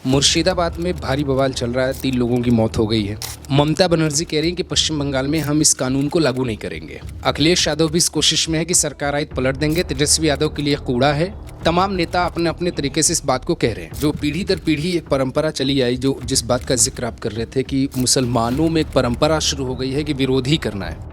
मुर्शिदाबाद में भारी बवाल चल रहा है, 3 लोगों की मौत हो गई है। ममता बनर्जी कह रही हैं कि पश्चिम बंगाल में हम इस कानून को लागू नहीं करेंगे। अखिलेश यादव भी इस कोशिश में है कि सरकार आए पलट देंगे। तेजस्वी यादव के लिए कूड़ा है। तमाम नेता अपने अपने तरीके से इस बात को कह रहे हैं। जो पीढ़ी दर पीढ़ी एक परंपरा चली आई, जो जिस बात का जिक्र आप कर रहे थे कि मुसलमानों में एक परंपरा शुरू हो गई है कि विरोध ही करना है।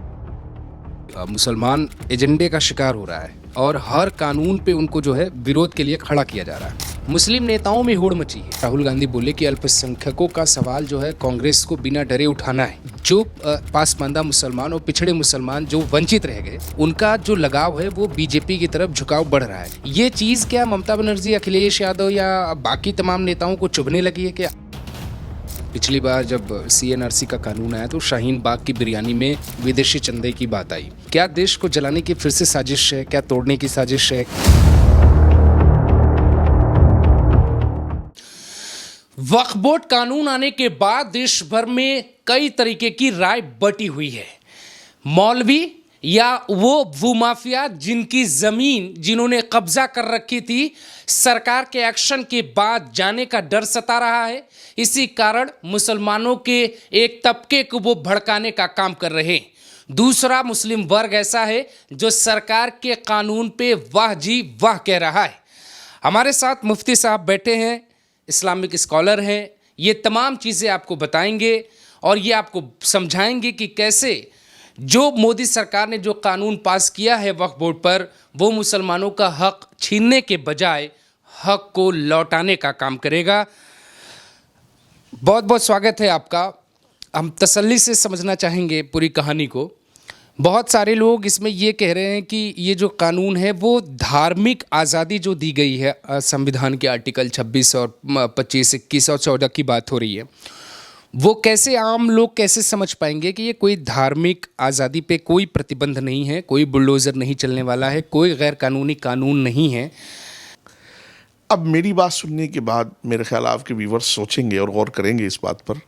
मुसलमान एजेंडे का शिकार हो रहा है और हर कानून पे उनको जो है विरोध के लिए खड़ा किया जा रहा है। मुस्लिम नेताओं में होड़ मची है। राहुल गांधी बोले कि अल्पसंख्यकों का सवाल जो है कांग्रेस को बिना डरे उठाना है। जो पासमानदा मुसलमान और पिछड़े मुसलमान जो वंचित रह गए, उनका जो लगाव है वो बीजेपी की तरफ झुकाव बढ़ रहा है। ये चीज क्या ममता बनर्जी, अखिलेश यादव या बाकी तमाम नेताओं को चुभने लगी है क्या? पिछली बार जब CNRC का कानून आया तो शाहीन बाग की बिरयानी में विदेशी चंदे की बात आई। क्या देश को जलाने की फिर से साजिश है? क्या तोड़ने की साजिश है? वक्फ बोर्ड कानून आने के बाद देश भर में कई तरीके की राय बटी हुई है। मौलवी या वो भूमाफिया जिनकी जमीन जिन्होंने कब्जा कर रखी थी, सरकार के एक्शन के बाद जाने का डर सता रहा है। इसी कारण मुसलमानों के एक तबके को वो भड़काने का काम कर रहे हैं। दूसरा मुस्लिम वर्ग ऐसा है जो सरकार के कानून पे वाह जी वाह कह रहा है। हमारे साथ मुफ्ती साहब बैठे हैं, इस्लामिक स्कॉलर हैं। ये तमाम चीज़ें आपको बताएंगे और ये आपको समझाएंगे कि कैसे जो मोदी सरकार ने जो कानून पास किया है वक्फ बोर्ड पर, वो मुसलमानों का हक छीनने के बजाय हक को लौटाने का काम करेगा। बहुत बहुत स्वागत है आपका। हम तसल्ली से समझना चाहेंगे पूरी कहानी को। बहुत सारे लोग इसमें ये कह रहे हैं कि ये जो कानून है वो धार्मिक आज़ादी जो दी गई है संविधान के आर्टिकल 26 और 25, 21 और 14 की बात हो रही है, वो कैसे आम लोग कैसे समझ पाएंगे कि ये कोई धार्मिक आज़ादी पे कोई प्रतिबंध नहीं है, कोई बुलडोज़र नहीं चलने वाला है, कोई गैर कानूनी कानून नहीं है। अब मेरी बात सुनने के बाद मेरे ख्याल आपके व्यूवर्स सोचेंगे और गौर करेंगे इस बात पर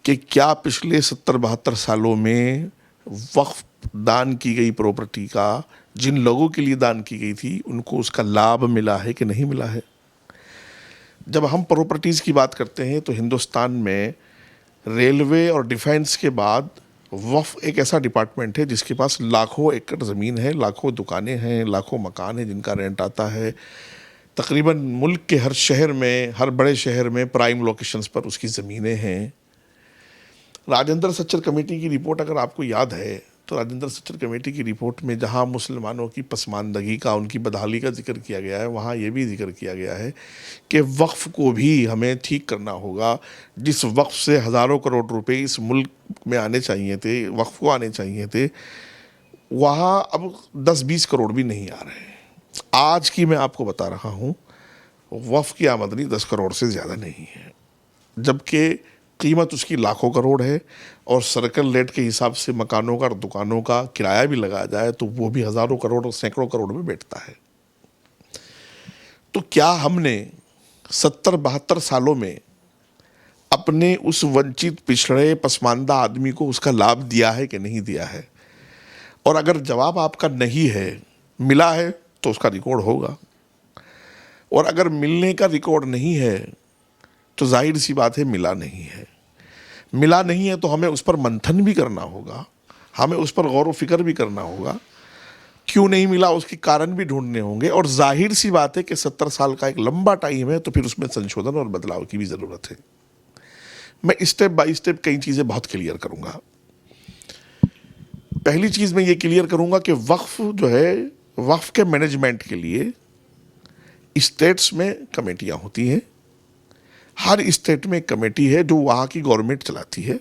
कि क्या पिछले 70-72 सालों में वक्फ दान की गई प्रॉपर्टी का जिन लोगों के लिए दान की गई थी उनको उसका लाभ मिला है कि नहीं मिला है। जब हम प्रॉपर्टीज़ की बात करते हैं तो हिंदुस्तान में रेलवे और डिफेंस के बाद वक्फ एक ऐसा डिपार्टमेंट है जिसके पास लाखों एकड़ ज़मीन है, लाखों दुकानें हैं, लाखों मकान हैं जिनका रेंट आता है। तकरीबन मुल्क के हर शहर में, हर बड़े शहर में प्राइम लोकेशंस पर उसकी ज़मीनें हैं। राजेंद्र सच्चर कमेटी की रिपोर्ट अगर आपको याद है तो राजेंद्र सच्चर कमेटी की रिपोर्ट में जहां मुसलमानों की पसमानदगी का, उनकी बदहाली का जिक्र किया गया है, वहां ये भी जिक्र किया गया है कि वक्फ को भी हमें ठीक करना होगा। जिस वक्फ से हज़ारों करोड़ रुपए इस मुल्क में आने चाहिए थे, वक्फ को आने चाहिए थे, वहाँ अब 10-20 करोड़ भी नहीं आ रहे हैं। आज की मैं आपको बता रहा हूँ, वक्फ की आमदनी 10 करोड़ से ज़्यादा नहीं है, जबकि कीमत उसकी लाखों करोड़ है और सर्कल रेट के हिसाब से मकानों का और दुकानों का किराया भी लगाया जाए तो वो भी हज़ारों करोड़ और सैकड़ों करोड़ में बैठता है। तो क्या हमने 70-72 सालों में अपने उस वंचित, पिछड़े, पसमानदा आदमी को उसका लाभ दिया है कि नहीं दिया है? और अगर जवाब आपका नहीं है, मिला है तो उसका रिकॉर्ड होगा, और अगर मिलने का रिकॉर्ड नहीं है तो जाहिर सी बात है मिला नहीं है। मिला नहीं है तो हमें उस पर मंथन भी करना होगा, हमें उस पर गौर व फिक्र भी करना होगा। क्यों नहीं मिला उसके कारण भी ढूंढने होंगे, और जाहिर सी बात है कि 70 साल का एक लंबा टाइम है तो फिर उसमें संशोधन और बदलाव की भी ज़रूरत है। मैं स्टेप बाय स्टेप कई चीज़ें बहुत क्लियर करूँगा। पहली चीज़ मैं ये क्लियर करूँगा कि वक्फ जो है, वक्फ के मैनेजमेंट के लिए स्टेट्स में कमेटियाँ होती हैं। हर स्टेट में एक कमेटी है जो वहाँ की गवर्नमेंट चलाती है।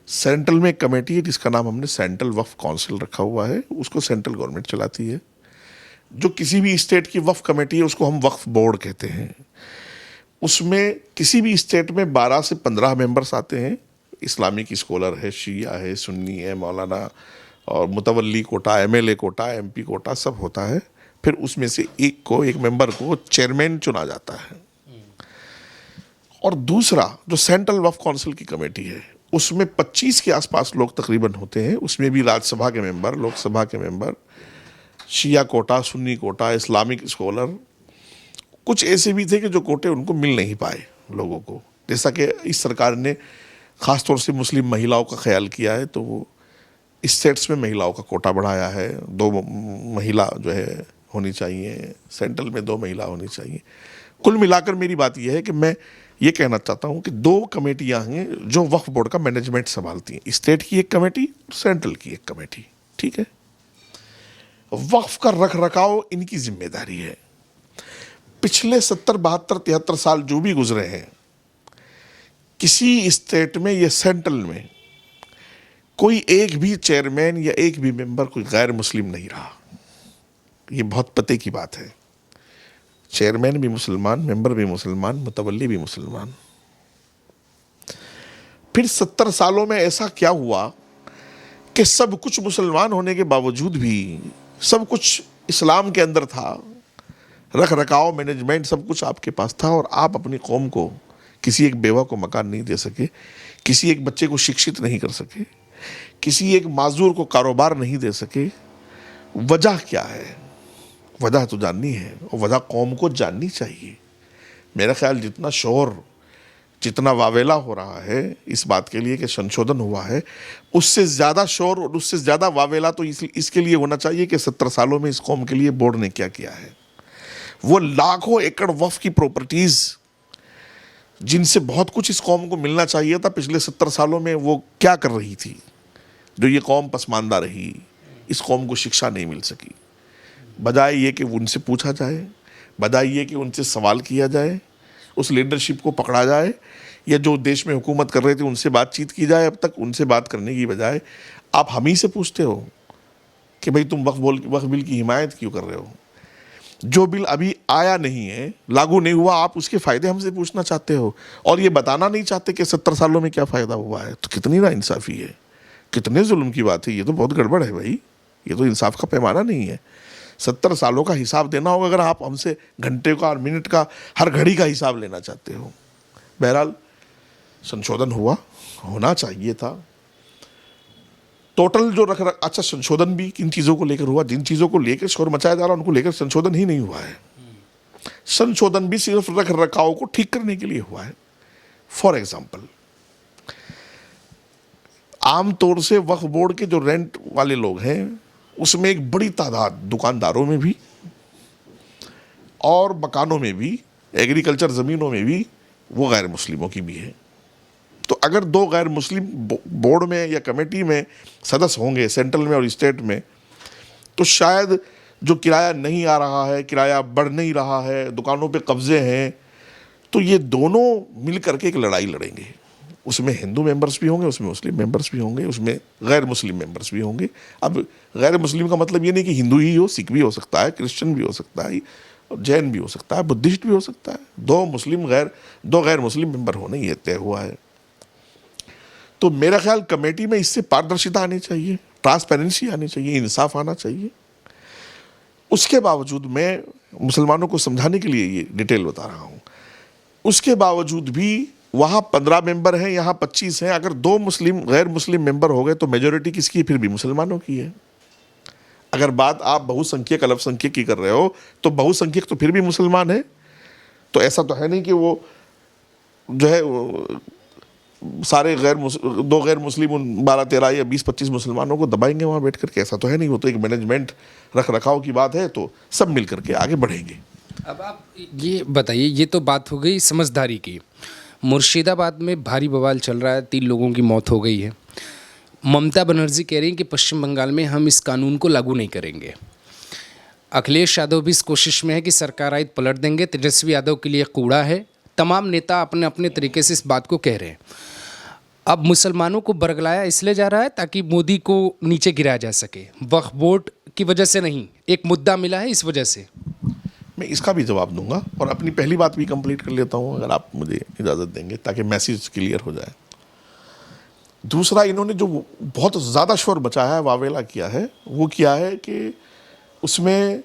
सेंट्रल में एक कमेटी है जिसका नाम हमने सेंट्रल वक्फ काउंसिल रखा हुआ है, उसको सेंट्रल गवर्नमेंट चलाती है। जो किसी भी स्टेट की वक्फ कमेटी है उसको हम वक्फ बोर्ड कहते हैं। उसमें किसी भी स्टेट में 12 से 15 मेंबर्स आते हैं। इस्लामिक स्कॉलर है, शिया है, सुन्नी है, मौलाना और मुतवल्ली कोटा, MLA कोटा, MP कोटा सब होता है। फिर उसमें से एक मेंबर को चेयरमैन चुना जाता है। और दूसरा जो सेंट्रल वक्फ काउंसिल की कमेटी है उसमें 25 के आसपास लोग तकरीबन होते हैं। उसमें भी राज्यसभा के मेंबर, लोकसभा के मेंबर, शिया कोटा, सुन्नी कोटा, इस्लामिक स्कॉलर, कुछ ऐसे भी थे कि जो कोटे उनको मिल नहीं पाए। लोगों को। जैसा कि इस सरकार ने ख़ास तौर से मुस्लिम महिलाओं का ख्याल किया है, तो वो स्टेट्स में महिलाओं का कोटा बढ़ाया है। 2 महिला जो है होनी चाहिए, सेंट्रल में 2 महिला होनी चाहिए। कुल मिलाकर मेरी बात यह है कि मैं ये कहना चाहता हूँ कि 2 कमेटियाँ हैं जो वक्फ बोर्ड का मैनेजमेंट संभालती हैं, स्टेट की एक कमेटी, सेंट्रल की एक कमेटी, ठीक है। वक्फ का रख रखाव इनकी जिम्मेदारी है। पिछले 70, 72, 73 साल जो भी गुजरे हैं, किसी स्टेट में या सेंट्रल में कोई एक भी चेयरमैन या एक भी मेंबर कोई गैर मुस्लिम नहीं रहा। ये बहुत पते की बात है। चेयरमैन भी मुसलमान, मेंबर भी मुसलमान, मुतवल्ली भी मुसलमान। फिर 70 सालों में ऐसा क्या हुआ कि सब कुछ मुसलमान होने के बावजूद भी सब कुछ इस्लाम के अंदर था, रख रखाव, मैनेजमेंट सब कुछ आपके पास था, और आप अपनी कौम को, किसी एक बेवा को मकान नहीं दे सके, किसी एक बच्चे को शिक्षित नहीं कर सके, किसी एक माजूर को कारोबार नहीं दे सके। वजह क्या है? वजह तो जाननी है, और वजह कौम को जाननी चाहिए। मेरा ख्याल जितना शोर, जितना वावेला हो रहा है इस बात के लिए कि संशोधन हुआ है, उससे ज़्यादा शोर और उससे ज़्यादा वावेला तो इसके लिए होना चाहिए कि 70 सालों में इस कौम के लिए बोर्ड ने क्या किया है। वो लाखों एकड़ वक्फ की प्रॉपर्टीज़ जिनसे बहुत कुछ इस कौम को मिलना चाहिए था, पिछले 70 सालों में वो क्या कर रही थी, जो ये कौम पसमानदा रही, इस कौम को शिक्षा नहीं मिल सकी। बजाय ये कि उनसे पूछा जाए, बजाय ये कि उनसे सवाल किया जाए, उस लीडरशिप को पकड़ा जाए, या जो देश में हुकूमत कर रहे थे उनसे बातचीत की जाए, अब तक उनसे बात करने की बजाय आप हम ही से पूछते हो कि भाई तुम वक्फ बिल की हिमायत क्यों कर रहे हो। जो बिल अभी आया नहीं है, लागू नहीं हुआ, आप उसके फ़ायदे हमसे पूछना चाहते हो, और ये बताना नहीं चाहते कि 70 सालों में क्या फ़ायदा हुआ है। तो कितनी नाइंसाफ़ी है, कितने जुल्म की बात है। ये तो बहुत गड़बड़ है भाई, ये तो इंसाफ का पैमाना नहीं है। 70 सालों का हिसाब देना होगा अगर आप हमसे घंटे का और मिनट का, हर घड़ी का हिसाब लेना चाहते हो। बहरहाल संशोधन होना चाहिए था। टोटल जो अच्छा, संशोधन भी किन चीज़ों को लेकर हुआ? जिन चीज़ों को लेकर शोर मचाया जा रहा है उनको लेकर संशोधन ही नहीं हुआ है। संशोधन भी सिर्फ रख रखाव को ठीक करने के लिए हुआ है। फॉर एग्जाम्पल, आमतौर से वक्फ बोर्ड के जो रेंट वाले लोग हैं उसमें एक बड़ी तादाद दुकानदारों में भी और मकानों में भी, एग्रीकल्चर ज़मीनों में भी वो गैर मुस्लिमों की भी है। तो अगर 2 गैर मुस्लिम बोर्ड में या कमेटी में सदस्य होंगे, सेंट्रल में और स्टेट में, तो शायद जो किराया नहीं आ रहा है, किराया बढ़ नहीं रहा है, दुकानों पे कब्जे हैं, तो ये दोनों मिल करके एक लड़ाई लड़ेंगे। उसमें हिंदू मेंबर्स भी होंगे, उसमें मुस्लिम मेंबर्स भी होंगे, उसमें गैर मुस्लिम मेंबर्स भी होंगे। अब गैर मुस्लिम का मतलब ये नहीं कि हिंदू ही हो, सिख भी हो सकता है, क्रिश्चियन भी हो सकता है, जैन भी हो सकता है, बुद्धिस्ट भी हो सकता है। 2 गैर मुस्लिम मेंबर होने ये तय हुआ है। तो मेरा ख्याल कमेटी में इससे पारदर्शिता आनी चाहिए, ट्रांसपेरेंसी आनी चाहिए, इंसाफ आना चाहिए। उसके बावजूद मैं मुसलमानों को समझाने के लिए ये डिटेल बता रहा हूँ। उसके बावजूद भी वहाँ 15 मेंबर हैं, यहाँ 25 हैं। अगर 2 गैर मुस्लिम मेंबर हो गए तो मेजोरिटी किसकी है? फिर भी मुसलमानों की है। अगर बात आप बहुसंख्यक अल्पसंख्यक की कर रहे हो तो बहुसंख्यक तो फिर भी मुसलमान है। तो ऐसा तो है नहीं कि वो जो है सारे 2 गैर मुस्लिम 12-13 या 20-25 मुसलमानों को दबाएंगे वहाँ बैठ करके। ऐसा तो है नहीं। वो तो एक मैनेजमेंट, रख रखाव की बात है, तो सब मिल करके आगे बढ़ेंगे। अब आप ये बताइए, ये तो बात हो गई समझदारी की। मुर्शिदाबाद में भारी बवाल चल रहा है, 3 लोगों की मौत हो गई है। ममता बनर्जी कह रही हैं कि पश्चिम बंगाल में हम इस कानून को लागू नहीं करेंगे। अखिलेश यादव भी इस कोशिश में है कि सरकार आयत पलट देंगे। तेजस्वी यादव के लिए कूड़ा है। तमाम नेता अपने अपने तरीके से इस बात को कह रहे हैं। अब मुसलमानों को बरगलाया इसलिए जा रहा है ताकि मोदी को नीचे गिराया जा सके। वक्फ बोर्ड की वजह से नहीं, एक मुद्दा मिला है इस वजह से। मैं इसका भी जवाब दूंगा और अपनी पहली बात भी कंप्लीट कर लेता हूं, अगर आप मुझे इजाज़त देंगे, ताकि मैसेज क्लियर हो जाए। दूसरा, इन्होंने जो बहुत ज़्यादा शोर मचाया है, वावेला किया है, वो किया है कि उसमें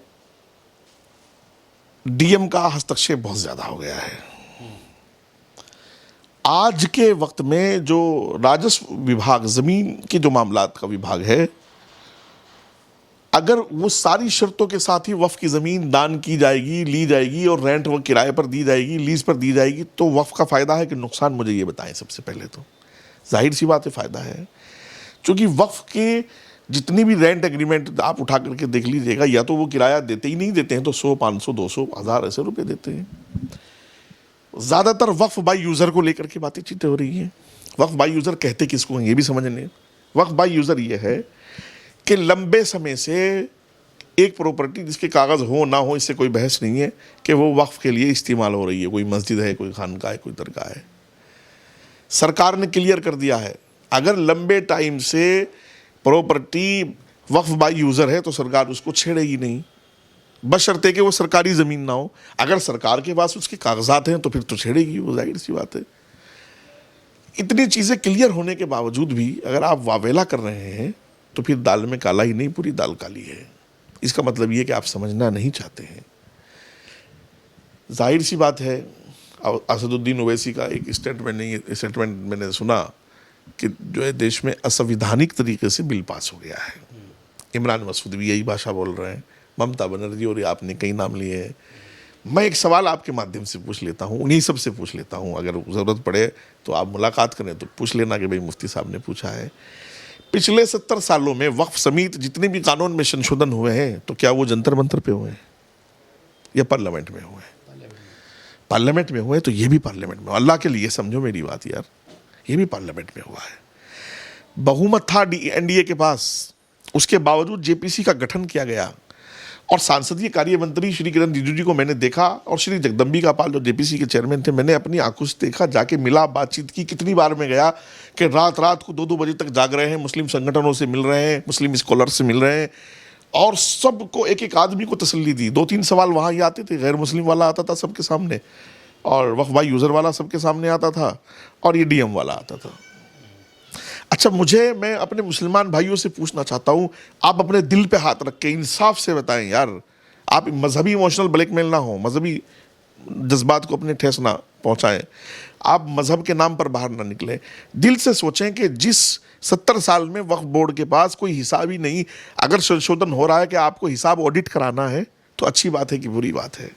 डीएम का हस्तक्षेप बहुत ज़्यादा हो गया है। आज के वक्त में जो राजस्व विभाग, ज़मीन के जो मामलात का विभाग है, अगर वो सारी शर्तों के साथ ही वक्फ की ज़मीन दान की जाएगी, ली जाएगी और रेंट व किराए पर दी जाएगी, लीज पर दी जाएगी, तो वक्फ का फ़ायदा है कि नुकसान, मुझे ये बताएं सबसे पहले। तो जाहिर सी बात है फ़ायदा है, क्योंकि वक्फ के जितनी भी रेंट एग्रीमेंट आप उठा करके देख लीजिएगा, या तो वो किराया देते ही नहीं देते हैं, तो 100, 500, 200, 1000 ऐसे रुपये देते हैं। ज़्यादातर वक्फ बाय यूज़र को लेकर के बातें हो रही हैं। वक्फ बाय यूज़र कहते किसको हैं ये भी समझ लें। वक्फ बाय यूज़र ये है कि लंबे समय से एक प्रॉपर्टी जिसके कागज़ हो ना हो, इससे कोई बहस नहीं है कि वो वक्फ के लिए इस्तेमाल हो रही है। कोई मस्जिद है, कोई खानका है, कोई दरगाह है। सरकार ने क्लियर कर दिया है, अगर लंबे टाइम से प्रॉपर्टी वक्फ बाय यूज़र है तो सरकार उसको छेड़ेगी नहीं, बशर्ते कि वो सरकारी ज़मीन ना हो। अगर सरकार के पास उसके कागजात हैं तो फिर तो छेड़ेगी, वो जाहिर सी बात है। इतनी चीज़ें क्लियर होने के बावजूद भी अगर आप वावेला कर रहे हैं तो फिर दाल में काला ही नहीं, पूरी दाल काली है। इसका मतलब ये कि आप समझना नहीं चाहते हैं। जाहिर सी बात है, असदुद्दीन ओवैसी का एक स्टेटमेंट मैंने सुना कि जो है देश में असंवैधानिक तरीके से बिल पास हो गया है। इमरान मसूद भी यही भाषा बोल रहे हैं, ममता बनर्जी, और आपने कई नाम लिए हैं। मैं एक सवाल आपके माध्यम से पूछ लेता हूँ, उन्हीं सब से पूछ लेता हूँ, अगर ज़रूरत पड़े तो आप मुलाकात करें तो पूछ लेना कि भाई मुफ्ती साहब ने पूछा है। पिछले 70 सालों में वक्फ समेत जितने भी कानून में संशोधन हुए हैं, तो क्या वो जंतर मंतर पे हुए हैं या पार्लियामेंट में हुए हैं? पार्लियामेंट में हुए, तो ये भी पार्लियामेंट में। अल्लाह के लिए समझो मेरी बात यार, ये भी पार्लियामेंट में हुआ है। बहुमत था एनडीए के पास, उसके बावजूद जेपीसी का गठन किया गया और सांसदीय कार्य मंत्री श्री किरण रिजिजू जी को मैंने देखा, और श्री जगदम्बिका पाल जो जेपीसी के चेयरमैन थे, मैंने अपनी आंखों से देखा, जाके मिला, बातचीत की। कितनी बार मैं गया कि रात रात को 2-2 बजे तक जाग रहे हैं, मुस्लिम संगठनों से मिल रहे हैं, मुस्लिम स्कॉलर से मिल रहे हैं, और सबको एक एक आदमी को तसल्ली दी। 2-3 सवाल वहाँ ही आते थे, गैर मुस्लिम वाला आता था सबके सामने, और वक्फ बाय यूज़र वाला सबके सामने आता था, और ये डीएम वाला आता था। अच्छा, मैं अपने मुसलमान भाइयों से पूछना चाहता हूँ, आप अपने दिल पे हाथ रख के इंसाफ से बताएं यार, आप मजहबी इमोशनल ब्लैकमेल ना हो, मजहबी जज्बात को अपने ठेस ना पहुँचाएं, आप मजहब के नाम पर बाहर ना निकलें। दिल से सोचें कि जिस 70 साल में वक्फ बोर्ड के पास कोई हिसाब ही नहीं, अगर संशोधन हो रहा है कि आपको हिसाब ऑडिट कराना है, तो अच्छी बात है कि बुरी बात है?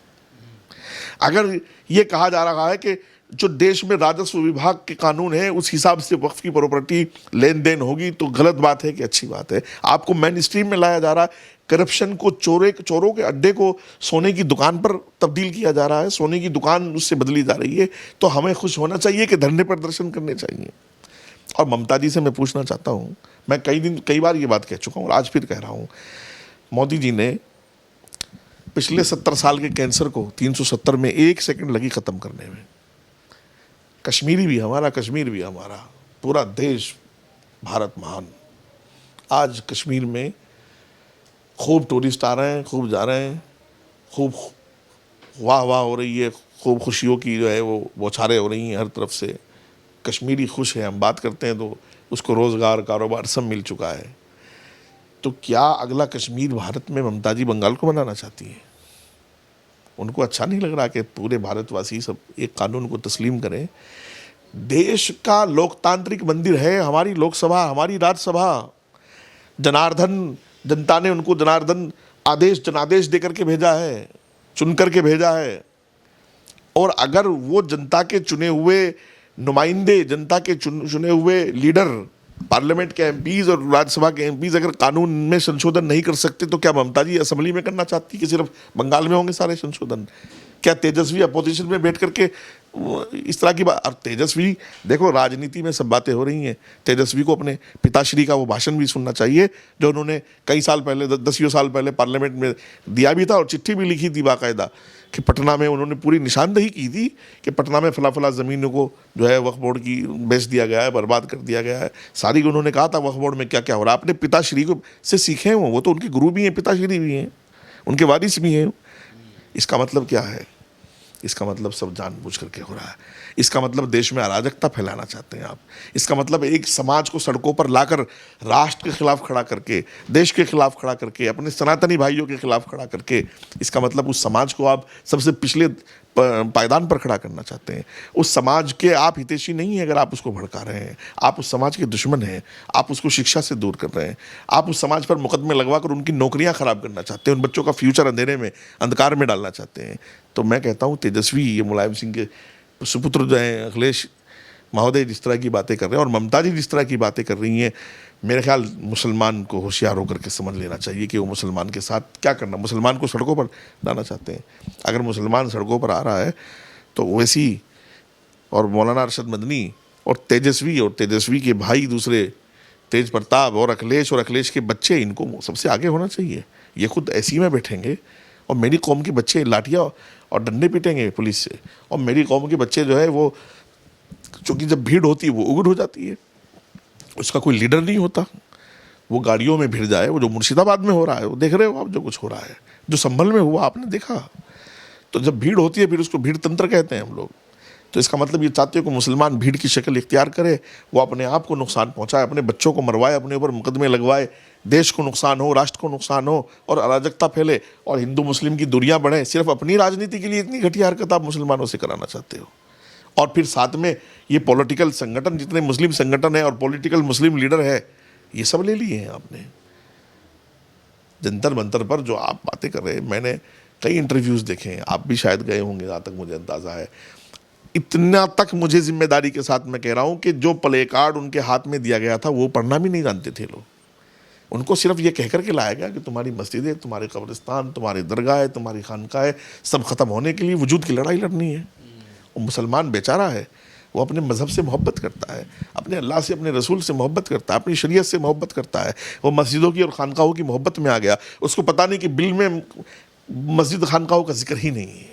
अगर ये कहा जा रहा है कि जो देश में राजस्व विभाग के कानून है उस हिसाब से वक्फ की प्रॉपर्टी लेन देन होगी, तो गलत बात है कि अच्छी बात है? आपको मेन स्ट्रीम में लाया जा रहा है, करप्शन को, चोरों के अड्डे को सोने की दुकान पर तब्दील किया जा रहा है, सोने की दुकान उससे बदली जा रही है, तो हमें खुश होना चाहिए कि धरने प्रदर्शन करने चाहिए? और ममता जी से मैं पूछना चाहता हूँ, मैं कई बार ये बात कह चुका हूँ और आज फिर कह रहा हूँ, मोदी जी ने पिछले 70 साल के कैंसर को 370 में 1 सेकंड लगी ख़त्म करने में। कश्मीर भी हमारा, पूरा देश, भारत महान। आज कश्मीर में खूब टूरिस्ट आ रहे हैं, खूब जा रहे हैं, खूब वाह हो रही है, खूब खुशियों की जो है वो बौछारें हो रही हैं हर तरफ से। कश्मीरी खुश है, हम बात करते हैं तो उसको रोज़गार, कारोबार सब मिल चुका है। तो क्या अगला कश्मीर भारत में ममता जी बंगाल को बनाना चाहती हैं? उनको अच्छा नहीं लग रहा कि पूरे भारतवासी सब एक कानून को तस्लीम करें? देश का लोकतांत्रिक मंदिर है हमारी लोकसभा, हमारी राज्यसभा। जनता ने उनको जनादेश दे करके भेजा है, चुन करके भेजा है। और अगर वो जनता के चुने हुए नुमाइंदे, जनता के चुने हुए लीडर, पार्लियामेंट के एमपीज और राज्यसभा के एमपीज अगर कानून में संशोधन नहीं कर सकते, तो क्या ममता जी असेंबली में करना चाहती कि सिर्फ बंगाल में होंगे सारे संशोधन? क्या तेजस्वी अपोजिशन में बैठ करके इस तरह की बात? और तेजस्वी, देखो राजनीति में सब बातें हो रही हैं, तेजस्वी को अपने पिताश्री का वो भाषण भी सुनना चाहिए जो उन्होंने कई साल पहले, 10 साल पहले पार्लियामेंट में दिया भी था, और चिट्ठी भी लिखी थी बाकायदा कि पटना में उन्होंने पूरी निशानदेही की थी कि पटना में फला ज़मीनों को जो है वक्फ बोर्ड की बेच दिया गया है, बर्बाद कर दिया गया है सारी। उन्होंने कहा था वक्फ बोर्ड में क्या क्या हो रहा है। अपने पिताश्री को से सीखे हैं, वो तो उनके गुरु भी हैं, पिताश्री भी हैं, उनके वारिस भी हैं। इसका मतलब क्या है? इसका मतलब सब जानबूझ करके हो रहा है। इसका मतलब देश में अराजकता फैलाना चाहते हैं आप। इसका मतलब एक समाज को सड़कों पर लाकर राष्ट्र के खिलाफ खड़ा करके, देश के खिलाफ खड़ा करके, अपने सनातनी भाइयों के खिलाफ खड़ा करके, इसका मतलब उस समाज को आप सबसे पिछले पायदान पर खड़ा करना चाहते हैं। उस समाज के आप हितैषी नहीं हैं अगर आप उसको भड़का रहे हैं, आप उस समाज के दुश्मन हैं, आप उसको शिक्षा से दूर कर रहे हैं, आप उस समाज पर मुकदमे लगवा कर उनकी नौकरियां खराब करना चाहते हैं, उन बच्चों का फ्यूचर अंधेरे में, अंधकार में डालना चाहते हैं। तो मैं कहता हूँ तेजस्वी, ये मुलायम सिंह के सुपुत्र जो हैं अखिलेश महोदय जिस तरह की बातें कर रहे हैं और ममता जी जिस तरह की बातें कर रही हैं, मेरे ख्याल मुसलमान को होशियार होकर के समझ लेना चाहिए कि वो मुसलमान के साथ क्या करना, मुसलमान को सड़कों पर लाना चाहते हैं। अगर मुसलमान सड़कों पर आ रहा है तो ओवैसी और मौलाना अरशद मदनी और तेजस्वी के भाई दूसरे तेज प्रताप और अखिलेश के बच्चे, इनको सबसे आगे होना चाहिए। ये खुद ऐसी में बैठेंगे और मेरी कौम के बच्चे लाठियाँ और डंडे पीटेंगे पुलिस से, और मेरी कौम के बच्चे जो है वो, चूँकि जब भीड़ होती है वो उग्र हो जाती है, उसका कोई लीडर नहीं होता, वो गाड़ियों में भिड़ जाए। वो जो मुर्शिदाबाद में हो रहा है वो देख रहे हो आप, जो कुछ हो रहा है, जो संभल में हुआ आपने देखा। तो जब भीड़ होती है फिर उसको भीड़ तंत्र कहते हैं हम लोग। तो इसका मतलब ये चाहते हो कि मुसलमान भीड़ की शक्ल इख्तियार करे, वो अपने आप को नुकसान पहुंचाए, अपने बच्चों को मरवाए, अपने ऊपर मुकदमे लगवाए, देश को नुकसान हो, राष्ट्र को नुकसान हो और अराजकता फैले और हिंदू मुस्लिम की दूरियां बढ़े। सिर्फ अपनी राजनीति के लिए इतनी घटिया हरकत आप मुसलमानों से कराना चाहते हो। और फिर साथ में ये पॉलिटिकल संगठन, जितने मुस्लिम संगठन है और पॉलिटिकल मुस्लिम लीडर है, ये सब ले लिए हैं आपने। जंतर मंतर पर जो आप बातें कर रहे हैं, मैंने कई इंटरव्यूज़ देखे हैं, आप भी शायद गए होंगे, जहाँ तक मुझे अंदाज़ा है। इतना तक मुझे जिम्मेदारी के साथ मैं कह रहा हूँ कि जो प्ले कार्ड उनके हाथ में दिया गया था वो पढ़ना भी नहीं जानते थे लोग। उनको सिर्फ ये कह करके लाया गया कि तुम्हारी मस्जिदें, तुम्हारे कब्रिस्तान, तुम्हारे दरगाह, तुम्हारी खानकाहें सब ख़त्म होने के लिए वजूद की लड़ाई लड़नी है। वो मुसलमान बेचारा है, वो अपने मज़हब से मोहब्बत करता है, अपने अल्लाह से, अपने रसूल से मोहब्बत करता है, अपनी शरीयत से मोहब्बत करता है। वो मस्जिदों की और खानकाहों की मोहब्बत में आ गया। उसको पता नहीं कि बिल में मस्जिद खानकाहों का जिक्र ही नहीं है,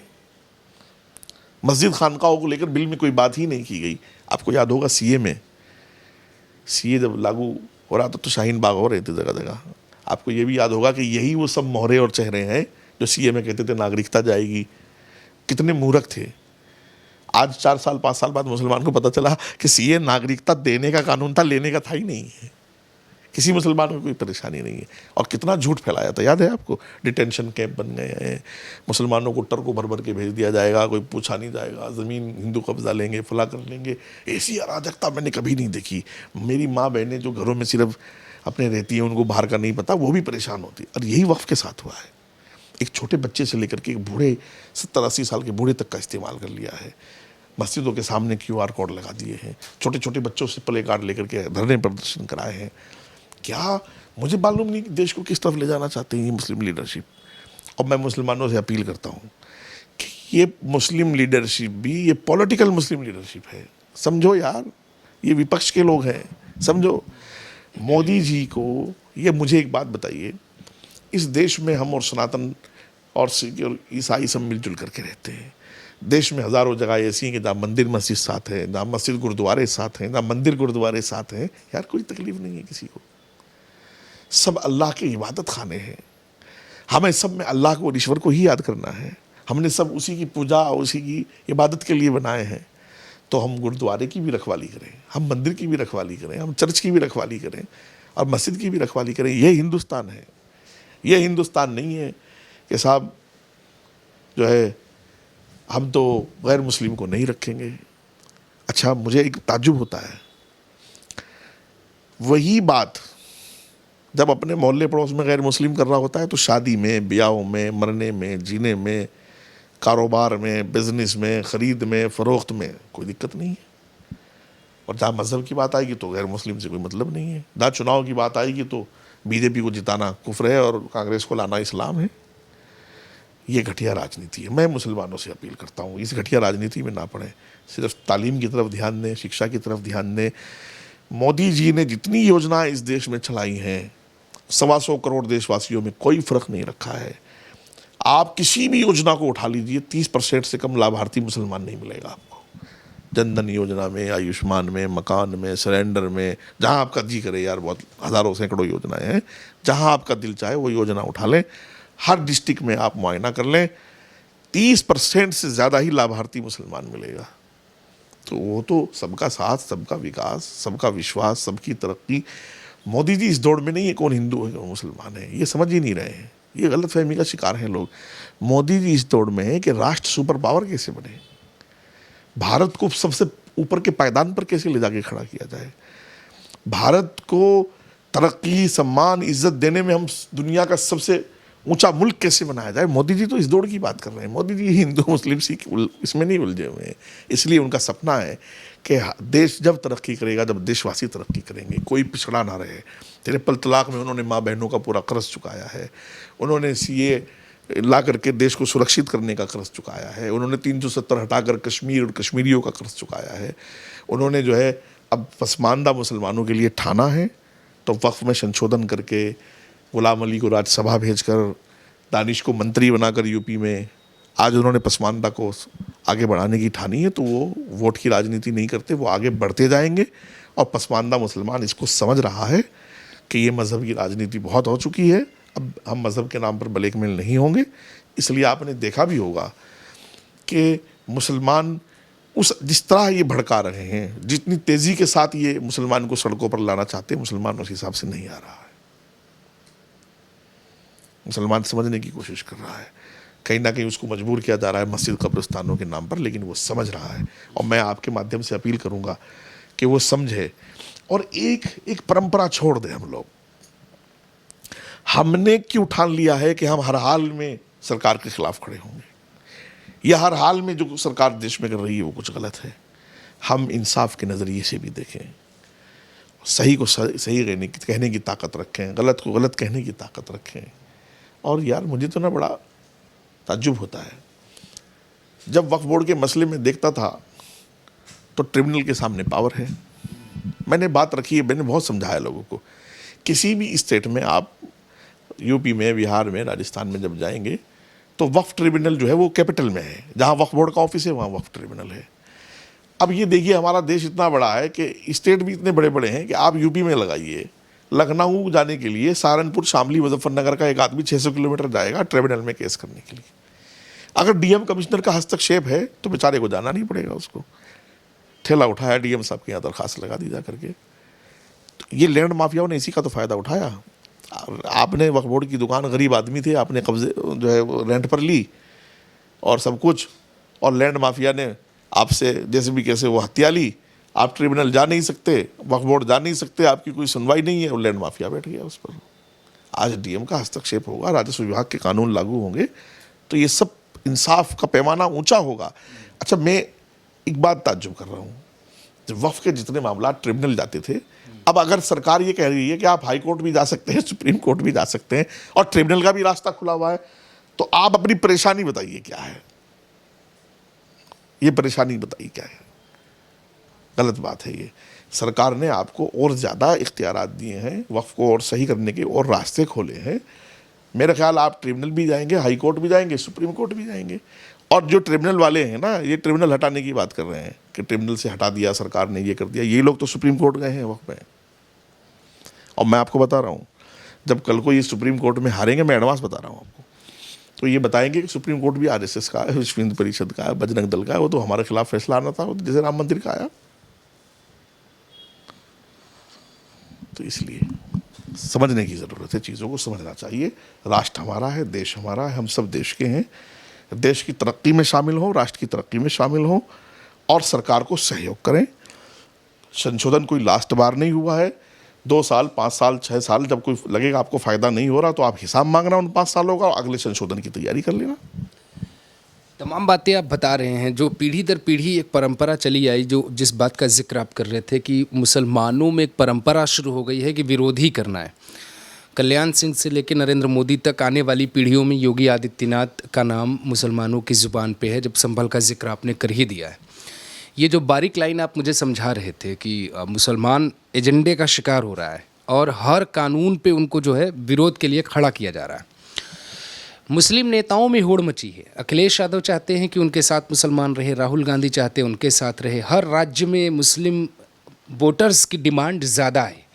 मस्जिद खानकाहों को लेकर बिल में कोई बात ही नहीं की गई। आपको याद होगा सीए जब लागू हो रहा था तो शाहीन बाग हो रहे थे जगह जगह। आपको ये भी याद होगा कि यही वो सब मोहरे और चेहरे हैं जो सीए में कहते थे नागरिकता जाएगी। कितने मूर्ख थे। आज 4 साल 5 साल बाद मुसलमान को पता चला कि सीए नागरिकता देने का कानून था, लेने का था ही नहीं है। किसी मुसलमान को कोई परेशानी नहीं है। और कितना झूठ फैलाया था, याद है आपको? डिटेंशन कैंप बन गए हैं, मुसलमानों को ट्रकों भर भर के भेज दिया जाएगा, कोई पूछा नहीं जाएगा, ज़मीन हिंदू कब्जा लेंगे, फला कर लेंगे। ऐसी अराजकता मैंने कभी नहीं देखी। मेरी माँ बहनें जो घरों में सिर्फ अपने रहती हैं, उनको बाहर का नहीं पता, वो भी परेशान होती। और यही वक्फ के साथ हुआ है। एक छोटे बच्चे से लेकर के एक बूढ़े 70-80 साल के बूढ़े तक का इस्तेमाल कर लिया है। मस्जिदों के सामने QR कोड लगा दिए हैं, छोटे छोटे बच्चों से प्ले कार्ड लेकर के धरने प्रदर्शन कराए हैं। क्या मुझे मालूम नहीं कि देश को किस तरफ ले जाना चाहते हैं ये मुस्लिम लीडरशिप। और मैं मुसलमानों से अपील करता हूँ कि ये मुस्लिम लीडरशिप भी ये पॉलिटिकल मुस्लिम लीडरशिप है। समझो यार, ये विपक्ष के लोग हैं, समझो। मोदी जी को ये, मुझे एक बात बताइए, इस देश में हम और सनातन और सिख और ईसाई सब मिलजुल करके रहते हैं। देश में हज़ारों जगह ऐसी हैं कि जहाँ मंदिर मस्जिद साथ है, जहाँ मस्जिद गुरुद्वारे साथ हैं, जहाँ मंदिर गुरुद्वारे साथ हैं। यार कोई तकलीफ नहीं है किसी को, सब अल्लाह के इबादत खाने हैं। हमें सब में अल्लाह को और ईश्वर को ही याद करना है। हमने सब उसी की पूजा, उसी की इबादत के लिए बनाए हैं। तो हम गुरुद्वारे की भी रखवाली करें, हम मंदिर की भी रखवाली करें, हम चर्च की भी रखवाली करें और मस्जिद की भी रखवाली करें। ये हिंदुस्तान है। ये हिंदुस्तान नहीं है कि साहब जो है हम तो गैर मुस्लिम को नहीं रखेंगे। अच्छा, मुझे एक ताज्जुब होता है, वही बात जब अपने मोहल्ले पड़ोस में गैर मुस्लिम कर रहा होता है तो शादी में, ब्याहों में, मरने में, जीने में, कारोबार में, बिजनेस में, ख़रीद में, फ़रोख्त में कोई दिक्कत नहीं है। और जहाँ मज़हब की बात आएगी तो गैर मुस्लिम से कोई मतलब नहीं है। जहाँ चुनाव की बात आएगी तो बीजेपी को जिताना कुफ्र है और कांग्रेस को लाना इस्लाम है। ये घटिया राजनीति है। मैं मुसलमानों से अपील करता हूँ इस घटिया राजनीति में ना पड़े, सिर्फ तालीम की तरफ ध्यान दें, शिक्षा की तरफ ध्यान दें। मोदी जी ने जितनी योजनाएं इस देश में चलाई हैं, 125 करोड़ देशवासियों में कोई फ़र्क नहीं रखा है। आप किसी भी योजना को उठा लीजिए, 30% से कम लाभार्थी मुसलमान नहीं मिलेगा आपको। जनधन योजना में, आयुष्मान में, मकान में, सिलेंडर में, जहाँ आपका जी करे यार, बहुत हज़ारों सैकड़ों योजनाएं हैं। जहाँ आपका दिल चाहे वो योजना उठा लें। हर डिस्ट्रिक्ट में आप मुआयना कर लें, 30% से ज़्यादा ही लाभार्थी मुसलमान मिलेगा। तो वो तो सबका साथ, सबका विकास, सबका विश्वास, सबकी तरक्की। मोदी जी इस दौड़ में नहीं है कौन हिंदू है कौन मुसलमान है, ये समझ ही नहीं रहे हैं। ये गलतफहमी का शिकार हैं लोग। मोदी जी इस दौड़ में है कि राष्ट्र सुपर पावर कैसे बने, भारत को सबसे ऊपर के पायदान पर कैसे ले जाके खड़ा किया जाए, भारत को तरक्की, सम्मान, इज्जत देने में हम दुनिया का सबसे ऊंचा मुल्क कैसे बनाया जाए। मोदी जी तो इस दौड़ की बात कर रहे हैं। मोदी जी हिंदू मुस्लिम सिख इसमें नहीं उलझे हुए हैं। इसलिए उनका सपना है कि देश जब तरक्की करेगा, जब देशवासी तरक्की करेंगे, कोई पिछड़ा ना रहे। ट्रिपल तलाक में उन्होंने माँ बहनों का पूरा कर्ज चुकाया है, उन्होंने सीए ला करके देश को सुरक्षित करने का कर्ज चुकाया है, उन्होंने 370 हटाकर कश्मीर और कश्मीरियों का कर्ज चुकाया है, उन्होंने जो है अब पसमानदा मुसलमानों के लिए ठाना है तो वक्फ में संशोधन करके गुलाम अली को राज्यसभा भेजकर, दानिश को मंत्री बनाकर यूपी में आज उन्होंने पसमानदा को आगे बढ़ाने की ठानी है। तो वो वोट की राजनीति नहीं करते, वो आगे बढ़ते जाएंगे। और पसमानदा मुसलमान इसको समझ रहा है कि ये मज़हब की राजनीति बहुत हो चुकी है, अब हम मज़हब के नाम पर ब्लैकमेल नहीं होंगे। इसलिए आपने देखा भी होगा कि मुसलमान उस जिस तरह ये भड़का रहे हैं, जितनी तेज़ी के साथ ये मुसलमान को सड़कों पर लाना चाहते हैं, मुसलमान उस हिसाब से नहीं आ रहा है। मुसलमान समझने की कोशिश कर रहा है, कहीं ना कहीं उसको मजबूर किया जा रहा है मस्जिद कब्रिस्तानों के नाम पर, लेकिन वो समझ रहा है। और मैं आपके माध्यम से अपील करूंगा कि वो समझे और एक परंपरा छोड़ दें। हम लोग हमने क्यों ठान लिया है कि हम हर हाल में सरकार के खिलाफ खड़े होंगे, या हर हाल में जो सरकार देश में कर रही है वो कुछ गलत है। हम इंसाफ के नज़रिए से भी देखें, सही को सही कहने की ताकत रखें, गलत को गलत कहने की ताकत रखें। और यार मुझे तो ना बड़ा ताज्जुब होता है, जब वक्फ बोर्ड के मसले में देखता था तो ट्रिब्यूनल के सामने पावर है। मैंने बात रखी है, मैंने बहुत समझाया लोगों को, किसी भी स्टेट में आप यूपी में, बिहार में, राजस्थान में जब जाएंगे तो वक्फ ट्रिब्यूनल जो है वो कैपिटल में है, जहाँ वक्फ बोर्ड का ऑफिस है वहाँ वक्फ ट्रिब्यूनल है। अब ये देखिए हमारा देश इतना बड़ा है कि स्टेट भी इतने बड़े बड़े हैं कि आप यूपी में लगाइए, लखनऊ जाने के लिए सहारनपुर, शामली, मुजफ्फरनगर का एक आदमी 600 किलोमीटर जाएगा ट्रिब्यूनल में केस करने के लिए। अगर डीएम कमिश्नर का हस्तक्षेप है तो बेचारे को जाना नहीं पड़ेगा, उसको ठेला उठाया डीएम साहब के यहाँ दरखास्त लगा दी जा करके। तो ये लैंड माफियाओं ने इसी का तो फ़ायदा उठाया। आपने वक्फ बोर्ड की दुकान, गरीब आदमी थे, आपने कब्जे जो है वो रेंट पर ली और सब कुछ, और लैंड माफिया ने आपसे जैसे भी कैसे वो हत्या ली। आप ट्रिब्यूनल जा नहीं सकते, वक्फ बोर्ड जा नहीं सकते, आपकी कोई सुनवाई नहीं है, और लैंड माफिया बैठ गया उस पर। आज डीएम का हस्तक्षेप होगा, राजस्व विभाग के कानून लागू होंगे, तो ये सब इंसाफ का पैमाना ऊंचा होगा। अच्छा, मैं एक बात ताज्जुब कर रहा हूँ, जब वक्फ के जितने मामला ट्रिब्यूनल जाते थे, अब अगर सरकार ये कह रही है कि आप हाई कोर्ट भी जा सकते हैं, सुप्रीम कोर्ट भी जा सकते हैं, और ट्रिब्यूनल का भी रास्ता खुला हुआ है, तो आप अपनी परेशानी बताइए क्या है। ये परेशानी बताइए क्या है। गलत बात है ये। सरकार ने आपको और ज़्यादा इख्तियारात दिए हैं, वक्फ को और सही करने के और रास्ते खोले हैं। मेरा ख्याल आप ट्रिब्यूनल भी जाएंगे, हाई कोर्ट भी जाएंगे, सुप्रीम कोर्ट भी जाएंगे। और जो ट्रिब्यूनल वाले हैं ना, ये ट्रिब्यूनल हटाने की बात कर रहे हैं कि ट्रिब्यूनल से हटा दिया सरकार ने, ये कर दिया, ये लोग तो सुप्रीम कोर्ट गए हैं वक्फ में। और मैं आपको बता रहा हूँ, जब कल को ये सुप्रीम कोर्ट में हारेंगे, मैं एडवांस बता रहा हूँ आपको, तो ये बताएंगे कि सुप्रीम कोर्ट भी आरएसएस का है, विश्व हिंदू परिषद का है, बजरंग दल का है, वो तो हमारे खिलाफ फैसला आना था, जैसे राम मंदिर का आया। तो इसलिए समझने की ज़रूरत है, चीज़ों को समझना चाहिए। राष्ट्र हमारा है, देश हमारा है, हम सब देश के हैं। देश की तरक्की में शामिल हो, राष्ट्र की तरक्की में शामिल हो, और सरकार को सहयोग करें। संशोधन कोई लास्ट बार नहीं हुआ है। 2 साल, 5 साल, 6 साल जब कोई लगेगा आपको फ़ायदा नहीं हो रहा, तो आप हिसाब मांगना उन 5 सालों का, और अगले संशोधन की तैयारी कर लेना। तमाम बातें आप बता रहे हैं, जो पीढ़ी दर पीढ़ी एक परंपरा चली आई, जो जिस बात का जिक्र आप कर रहे थे कि मुसलमानों में एक परंपरा शुरू हो गई है कि विरोधी करना है। कल्याण सिंह से लेकर नरेंद्र मोदी तक आने वाली पीढ़ियों में योगी आदित्यनाथ का नाम मुसलमानों की ज़ुबान पे है, जब संभल का जिक्र आपने कर ही दिया है। ये जो बारीक लाइन आप मुझे समझा रहे थे कि मुसलमान एजेंडे का शिकार हो रहा है और हर कानून पे उनको जो है विरोध के लिए खड़ा किया जा रहा है। मुस्लिम नेताओं में होड़ मची है। अखिलेश यादव चाहते हैं कि उनके साथ मुसलमान रहे, राहुल गांधी चाहते हैं उनके साथ रहे। हर राज्य में मुस्लिम वोटर्स की डिमांड ज़्यादा है।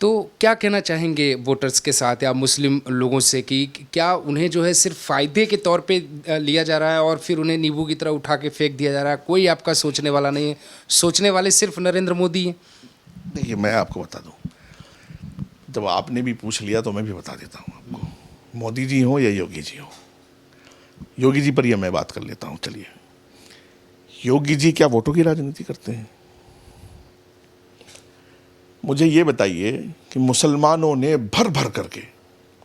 तो क्या कहना चाहेंगे वोटर्स के साथ या मुस्लिम लोगों से कि क्या उन्हें जो है सिर्फ फ़ायदे के तौर पे लिया जा रहा है और फिर उन्हें नींबू की तरह उठा के फेंक दिया जा रहा है? कोई आपका सोचने वाला नहीं है, सोचने वाले सिर्फ नरेंद्र मोदी हैं। देखिए, मैं आपको बता दूं, जब आपने भी पूछ लिया तो मैं भी बता देता हूं आपको। मोदी जी हो या योगी जी हो, योगी जी पर यह मैं बात कर लेता हूं। चलिए, योगी जी क्या वोटों की राजनीति करते हैं? मुझे ये बताइए कि मुसलमानों ने भर भर करके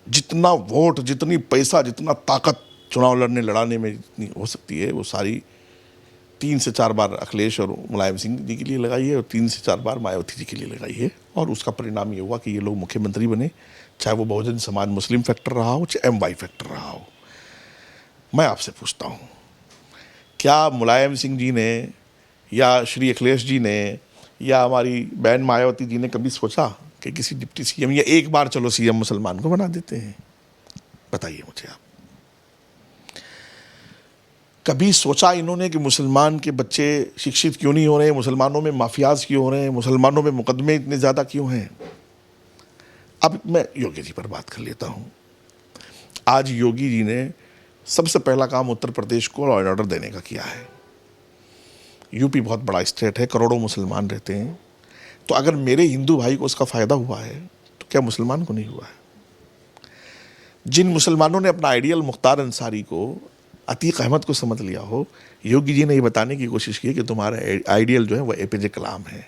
जितना वोट, जितनी पैसा, जितना ताकत चुनाव लड़ने में जितनी हो सकती है, वो सारी 3 से 4 बार अखिलेश और मुलायम सिंह जी के लिए लगाई है और 3 से 4 बार मायावती जी के लिए लगाई है। और उसका परिणाम ये हुआ कि ये लोग मुख्यमंत्री बने, चाहे वो बहुजन समाज मुस्लिम फैक्टर रहा हो, चाहे MY फैक्टर रहा हो। मैं आपसे पूछता हूँ, क्या मुलायम सिंह जी ने या श्री अखिलेश जी ने या हमारी बहन मायावती जी ने कभी सोचा कि किसी डिप्टी CM या एक बार चलो CM मुसलमान को बना देते हैं? बताइए मुझे आप। कभी सोचा इन्होंने कि मुसलमान के बच्चे शिक्षित क्यों नहीं हो रहे हैं, मुसलमानों में माफियाज क्यों हो रहे हैं, मुसलमानों में मुकदमे इतने ज़्यादा क्यों हैं? अब मैं योगी जी पर बात कर लेता हूँ। आज योगी जी ने सबसे पहला काम उत्तर प्रदेश को लॉ एंड ऑर्डर देने का किया है। यूपी बहुत बड़ा स्टेट है, करोड़ों मुसलमान रहते हैं, तो अगर मेरे हिंदू भाई को उसका फ़ायदा हुआ है तो क्या मुसलमान को नहीं हुआ है? जिन मुसलमानों ने अपना आइडियल मुख्तार अंसारी को, अतीक अहमद को समझ लिया हो, योगी जी ने ये बताने की कोशिश की कि तुम्हारा आइडियल जो है वो APJ कलाम है,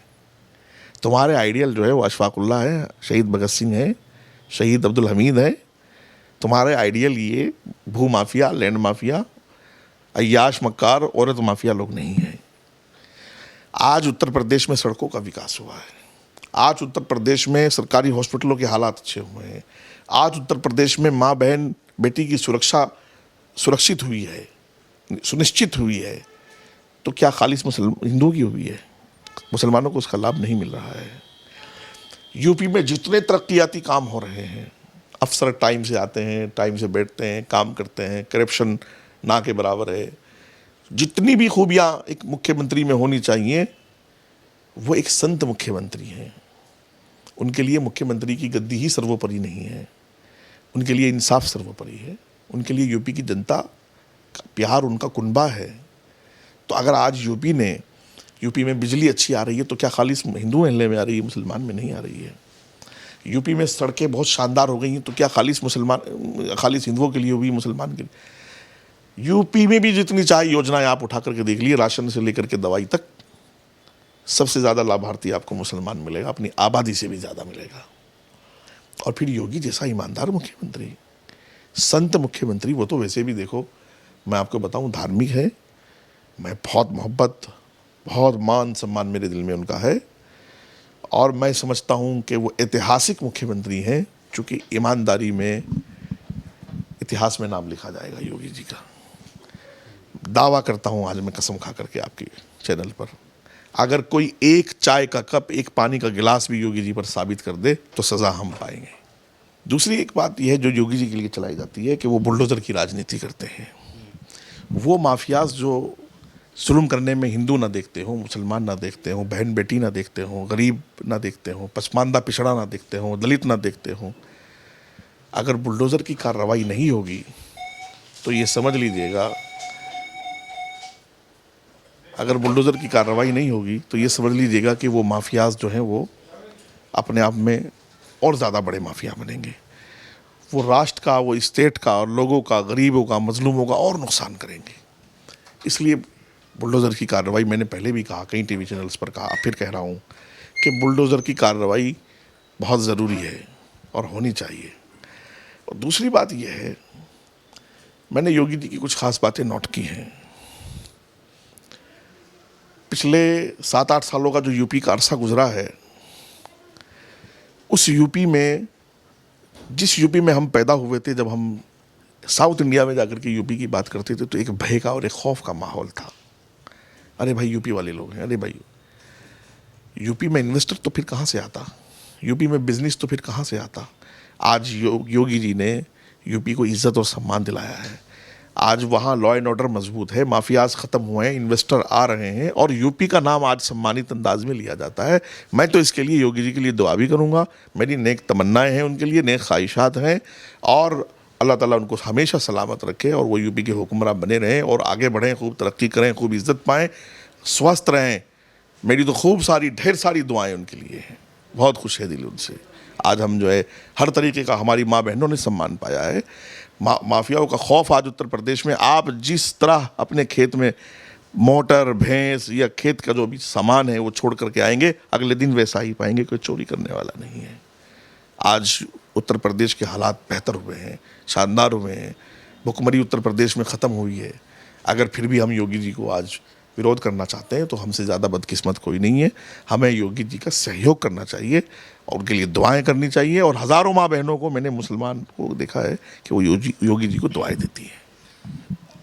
तुम्हारे आइडियल जो है वो अशफाकुल्लाह है, शहीद भगत सिंह है, शहीद अब्दुल हमीद है, तुम्हारे आइडियल ये भू माफिया, लैंड माफिया, अय्याश मक्कार, औरत माफिया लोग नहीं हैं। आज उत्तर प्रदेश में सड़कों का विकास हुआ है, आज उत्तर प्रदेश में सरकारी हॉस्पिटलों के हालात अच्छे हुए हैं, आज उत्तर प्रदेश में माँ बहन बेटी की सुरक्षा सुरक्षित हुई है, सुनिश्चित हुई है, तो क्या खालिस हिंदुओं की हुई है? मुसलमानों को उसका लाभ नहीं मिल रहा है। यूपी में जितने तरक्याती काम हो रहे हैं, अफसर टाइम से आते हैं, टाइम से बैठते हैं, काम करते हैं, करप्शन ना के बराबर है। जितनी भी खूबियाँ एक मुख्यमंत्री में होनी चाहिए, वो एक संत मुख्यमंत्री हैं। उनके लिए मुख्यमंत्री की गद्दी ही सर्वोपरि नहीं है, उनके लिए इंसाफ सर्वोपरि है, उनके लिए यूपी की जनता का प्यार उनका कुनबा है। तो अगर आज यूपी में बिजली अच्छी आ रही है तो क्या खालिस हिंदू महल्ले में आ रही है, मुसलमान में नहीं आ रही है? यूपी में सड़कें बहुत शानदार हो गई हैं तो क्या खालिस हिंदुओं के लिए हुई, मुसलमान के लिए? यूपी में भी जितनी चाहे योजनाएं आप उठा करके देख लिए, राशन से लेकर के दवाई तक, सबसे ज़्यादा लाभार्थी आपको मुसलमान मिलेगा, अपनी आबादी से भी ज़्यादा मिलेगा। और फिर योगी जैसा ईमानदार मुख्यमंत्री, संत मुख्यमंत्री, वो तो वैसे भी देखो, मैं आपको बताऊं, धार्मिक है। मैं बहुत मोहब्बत, बहुत मान सम्मान मेरे दिल में उनका है, और मैं समझता हूं कि वो ऐतिहासिक मुख्यमंत्री हैं, चूँकि ईमानदारी में इतिहास में नाम लिखा जाएगा योगी जी का। दावा करता हूं आज मैं कसम खा करके आपके चैनल पर, अगर कोई एक चाय का कप, एक पानी का गिलास भी योगी जी पर साबित कर दे तो सज़ा हम पाएंगे। दूसरी एक बात यह है जो योगी जी के लिए चलाई जाती है कि वो बुलडोज़र की राजनीति करते हैं। वो माफियाज जो जुल्म करने में हिंदू ना देखते हो, मुसलमान ना देखते हो, बहन बेटी ना देखते हो, गरीब ना देखते हो, पसमानदा पिछड़ा ना देखते हो, दलित ना देखते हो, अगर बुलडोज़र की कार्रवाई नहीं होगी तो ये समझ लीजिएगा, अगर बुलडोज़र की कार्रवाई नहीं होगी तो ये समझ लीजिएगा कि वो माफियाज जो हैं वो अपने आप में और ज़्यादा बड़े माफिया बनेंगे। वो राष्ट्र का, वो स्टेट का, और लोगों का, गरीबों का, मजलूमों का और नुकसान करेंगे। इसलिए बुलडोज़र की कार्रवाई, मैंने पहले भी कहा, कई टीवी चैनल्स पर कहा, फिर कह रहा हूँ कि बुलडोज़र की कार्रवाई बहुत ज़रूरी है और होनी चाहिए। और दूसरी बात यह है, मैंने योगी जी की कुछ खास बातें नोट की हैं। पिछले 7-8 सालों का जो यूपी का अरसा गुजरा है, उस यूपी में, जिस यूपी में हम पैदा हुए थे, जब हम साउथ इंडिया में जाकर के यूपी की बात करते थे तो एक भय का और एक खौफ का माहौल था। अरे भाई यूपी वाले लोग हैं, अरे भाई यूपी में इन्वेस्टर तो फिर कहाँ से आता, यूपी में बिजनेस तो फिर कहाँ से आता। आज योगी जी ने यूपी को इज्जत और सम्मान दिलाया है। आज वहाँ लॉ एंड ऑर्डर मजबूत है, माफियाज ख़त्म हुए हैं, इन्वेस्टर आ रहे हैं और यूपी का नाम आज सम्मानित अंदाज में लिया जाता है। मैं तो इसके लिए योगी जी के लिए दुआ भी करूँगा, मेरी नेक तमन्नाएं हैं उनके लिए, नेक ख्वाहिशात हैं, और अल्लाह ताला उनको हमेशा सलामत रखे और वो यूपी के हुक्मरान बने रहें और आगे बढ़ें, खूब तरक्की करें, खूब इज्जत पाएँ, स्वस्थ रहें। मेरी तो खूब सारी, ढेर सारी दुआएँ उनके लिए हैं, बहुत खुश है दिल उनसे। आज हम जो है हर तरीके का हमारी माँ बहनों ने सम्मान पाया है। माफियाओं का खौफ आज उत्तर प्रदेश में, आप जिस तरह अपने खेत में मोटर भैंस या खेत का जो भी सामान है वो छोड़ करके आएंगे, अगले दिन वैसा ही पाएंगे, कोई चोरी करने वाला नहीं है। आज उत्तर प्रदेश के हालात बेहतर हुए हैं, शानदार हुए हैं, भुखमरी उत्तर प्रदेश में ख़त्म हुई है। अगर फिर भी हम योगी जी को आज विरोध करना चाहते हैं तो हमसे ज़्यादा बदकिस्मत कोई नहीं है। हमें योगी जी का सहयोग करना चाहिए और उनके लिए दुआएं करनी चाहिए। और हज़ारों माँ बहनों को, मैंने मुसलमान को देखा है कि वो योगी जी को दुआएं देती है।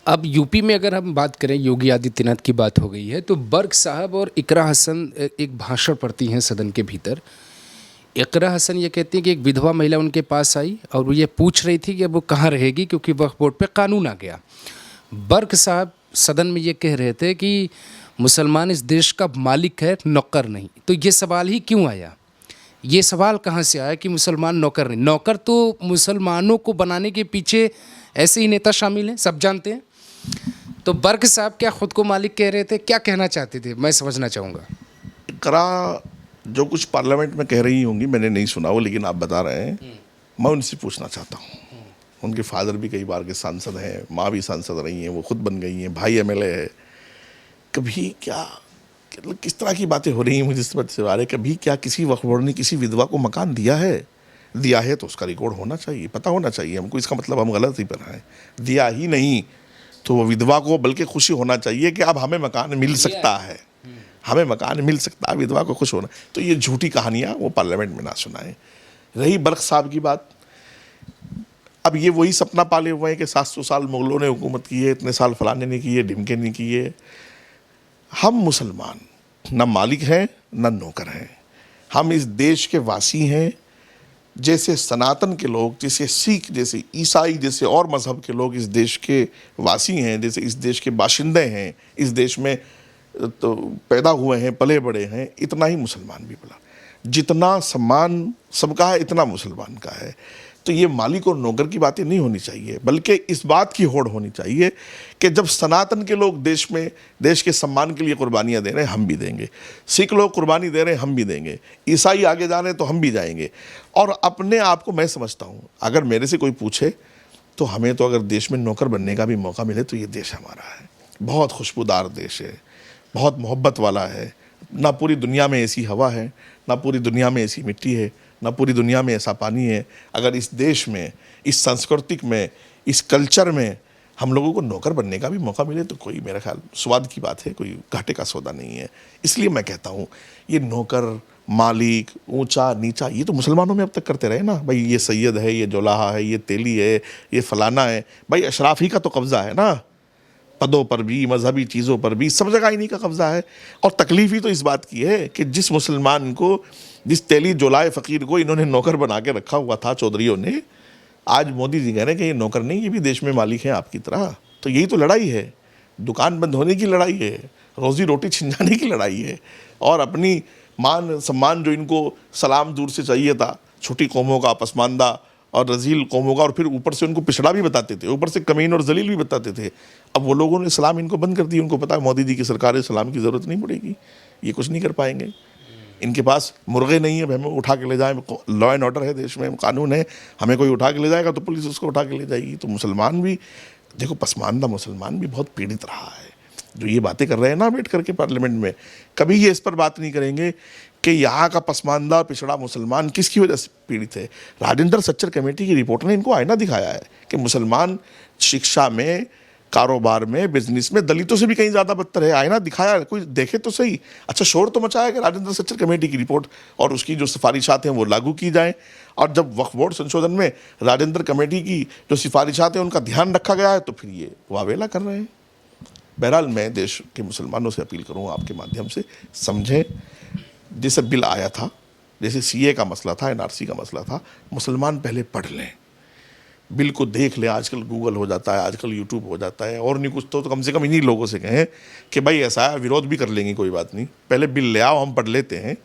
अब यूपी में अगर हम बात करें, योगी आदित्यनाथ की बात हो गई है, तो बर्क साहब और इकरा हसन एक भाषण पढ़ती हैं सदन के भीतर। इकरा हसन ये कहती हैं कि एक विधवा महिला उनके पास आई और वो ये पूछ रही थी कि अब वो कहाँ रहेगी क्योंकि वक्फ बोर्ड पे कानून आ गया। बर्क साहब सदन में ये कह रहे थे कि मुसलमान इस देश का मालिक है, नौकर नहीं। तो ये सवाल ही क्यों आया? ये सवाल कहाँ से आया कि मुसलमान नौकर नहीं? नौकर तो मुसलमानों को बनाने के पीछे ऐसे ही नेता शामिल हैं, सब जानते हैं। तो बर्क साहब क्या खुद को मालिक कह रहे थे? क्या कहना चाहते थे, मैं समझना चाहूँगा। इकरा जो कुछ पार्लियामेंट में कह रही होंगी, मैंने नहीं सुना वो, लेकिन आप बता रहे हैं, मैं उनसे पूछना चाहता हूँ। उनके फादर भी कई बार के सांसद हैं, माँ भी सांसद रही हैं, वो खुद बन गई हैं, भाई एमएलए है। कभी क्या किस तरह की बातें हो रही हैं मुझे इस बात से बारे, कभी क्या किसी वक्फ बोर्ड ने किसी विधवा को मकान दिया है? दिया है तो उसका रिकॉर्ड होना चाहिए, पता होना चाहिए हमको। इसका मतलब हम गलत ही बनाएं। दिया ही नहीं तो वो विधवा को बल्कि खुशी होना चाहिए कि अब हमें मकान मिल सकता है, हमें मकान मिल सकता है, विधवा को खुश होना। तो ये झूठी कहानियाँ वो पार्लियामेंट में ना सुनाएं। रही बर्क साहब की बात, अब ये वही सपना पाले हुए हैं कि 700 साल मुगलों ने हुकूमत की है, इतने साल फलाने ने की है, ढिमके ने की है। हम मुसलमान न मालिक हैं न नौकर हैं, हम इस देश के वासी हैं। जैसे सनातन के लोग, जैसे सिख, जैसे ईसाई, जैसे और मज़हब के लोग इस देश के वासी हैं, जैसे इस देश के बाशिंदे हैं, इस देश में तो पैदा हुए हैं, पले बड़े हैं, इतना ही मुसलमान भी पला। जितना सम्मान सबका है इतना मुसलमान का है। तो ये मालिक और नौकर की बातें नहीं होनी चाहिए, बल्कि इस बात की होड़ होनी चाहिए कि जब सनातन के लोग देश में देश के सम्मान के लिए कुर्बानियाँ दे रहे हैं, हम भी देंगे। सिख लोग कुर्बानी दे रहे हैं, हम भी देंगे। ईसाई आगे जा रहे हैं तो हम भी जाएंगे। और अपने आप को मैं समझता हूँ, अगर मेरे से कोई पूछे तो हमें तो अगर देश में नौकर बनने का भी मौका मिले तो ये देश हमारा है। बहुत खुशबूदार देश है, बहुत मोहब्बत वाला है। ना पूरी दुनिया में ऐसी हवा है, ना पूरी दुनिया में ऐसी मिट्टी है, ना पूरी दुनिया में ऐसा पानी है। अगर इस देश में, इस सांस्कृतिक में, इस कल्चर में हम लोगों को नौकर बनने का भी मौका मिले तो कोई, मेरा ख्याल, स्वाद की बात है, कोई घाटे का सौदा नहीं है। इसलिए मैं कहता हूँ ये नौकर, मालिक, ऊंचा नीचा, ये तो मुसलमानों में अब तक करते रहे ना। भाई ये सैयद है, ये जोलाहा है, ये तेली है, ये फलाना है। भाई अशराफ ही का तो कब्ज़ा है ना, पदों पर भी, मजहबी चीज़ों पर भी, सब जगह इन्हीं का कब्ज़ा है। और तकलीफ ही तो इस बात की है कि जिस मुसलमान को, जिस तेली जोलाए फ़कीर को इन्होंने नौकर बना के रखा हुआ था चौधरियों ने, आज मोदी जी कह रहे हैं कि ये नौकर नहीं, ये भी देश में मालिक हैं आपकी तरह। तो यही तो लड़ाई है, दुकान बंद होने की लड़ाई है, रोज़ी रोटी छिन जाने की लड़ाई है। और अपनी मान सम्मान जो इनको सलाम दूर से चाहिए था, छोटी कौमों का, पसमानदा और रजील कौमों का, और फिर ऊपर से उनको पिछड़ा भी बताते थे, ऊपर से कमीन और जलील भी बताते थे। अब वो लोगों ने सलाम इनको बंद कर दी। उनको पता है मोदी जी की सरकार है, सलाम की ज़रूरत नहीं पड़ेगी, ये कुछ नहीं कर पाएंगे। इनके पास मुर्गे नहीं है, हमें उठा के ले जाए। लॉ एंड ऑर्डर है देश में, कानून है, हमें कोई उठा के ले जाएगा तो पुलिस उसको उठा के ले जाएगी। तो मुसलमान भी देखो, पसमानदा मुसलमान भी बहुत पीड़ित रहा है। जो ये बातें कर रहे हैं ना बैठ करके पार्लियामेंट में, कभी ये इस पर बात नहीं करेंगे कि यहाँ का पसमानदा पिछड़ा मुसलमान किसकी वजह से पीड़ित है। राजेंद्र सच्चर कमेटी की रिपोर्ट ने इनको आईना दिखाया है कि मुसलमान शिक्षा में, कारोबार में, बिजनेस में दलितों से भी कहीं ज़्यादा बदतर है। आईना दिखाया है, कोई देखे तो सही। अच्छा, शोर तो मचाया कि राजेंद्र सच्चर कमेटी की रिपोर्ट और उसकी जो सिफारिशात हैं वो लागू की जाएं। और जब वक्फ बोर्ड संशोधन में राजेंद्र कमेटी की जो सिफारिशात हैं उनका ध्यान रखा गया है, तो फिर ये वावेला कर रहे हैं। बहरहाल मैं देश के मुसलमानों से अपील करूँगा आपके माध्यम से, समझें, जैसे बिल आया था, जैसे सीए का मसला था, एनआरसी का मसला था, मुसलमान पहले पढ़ लें, बिल को देख लें। आजकल गूगल हो जाता है, आजकल यूट्यूब हो जाता है, और नहीं कुछ तो कम से कम इन्हीं लोगों से कहें कि भाई ऐसा है, विरोध भी कर लेंगे, कोई बात नहीं, पहले बिल ले आओ, हम पढ़ लेते हैं।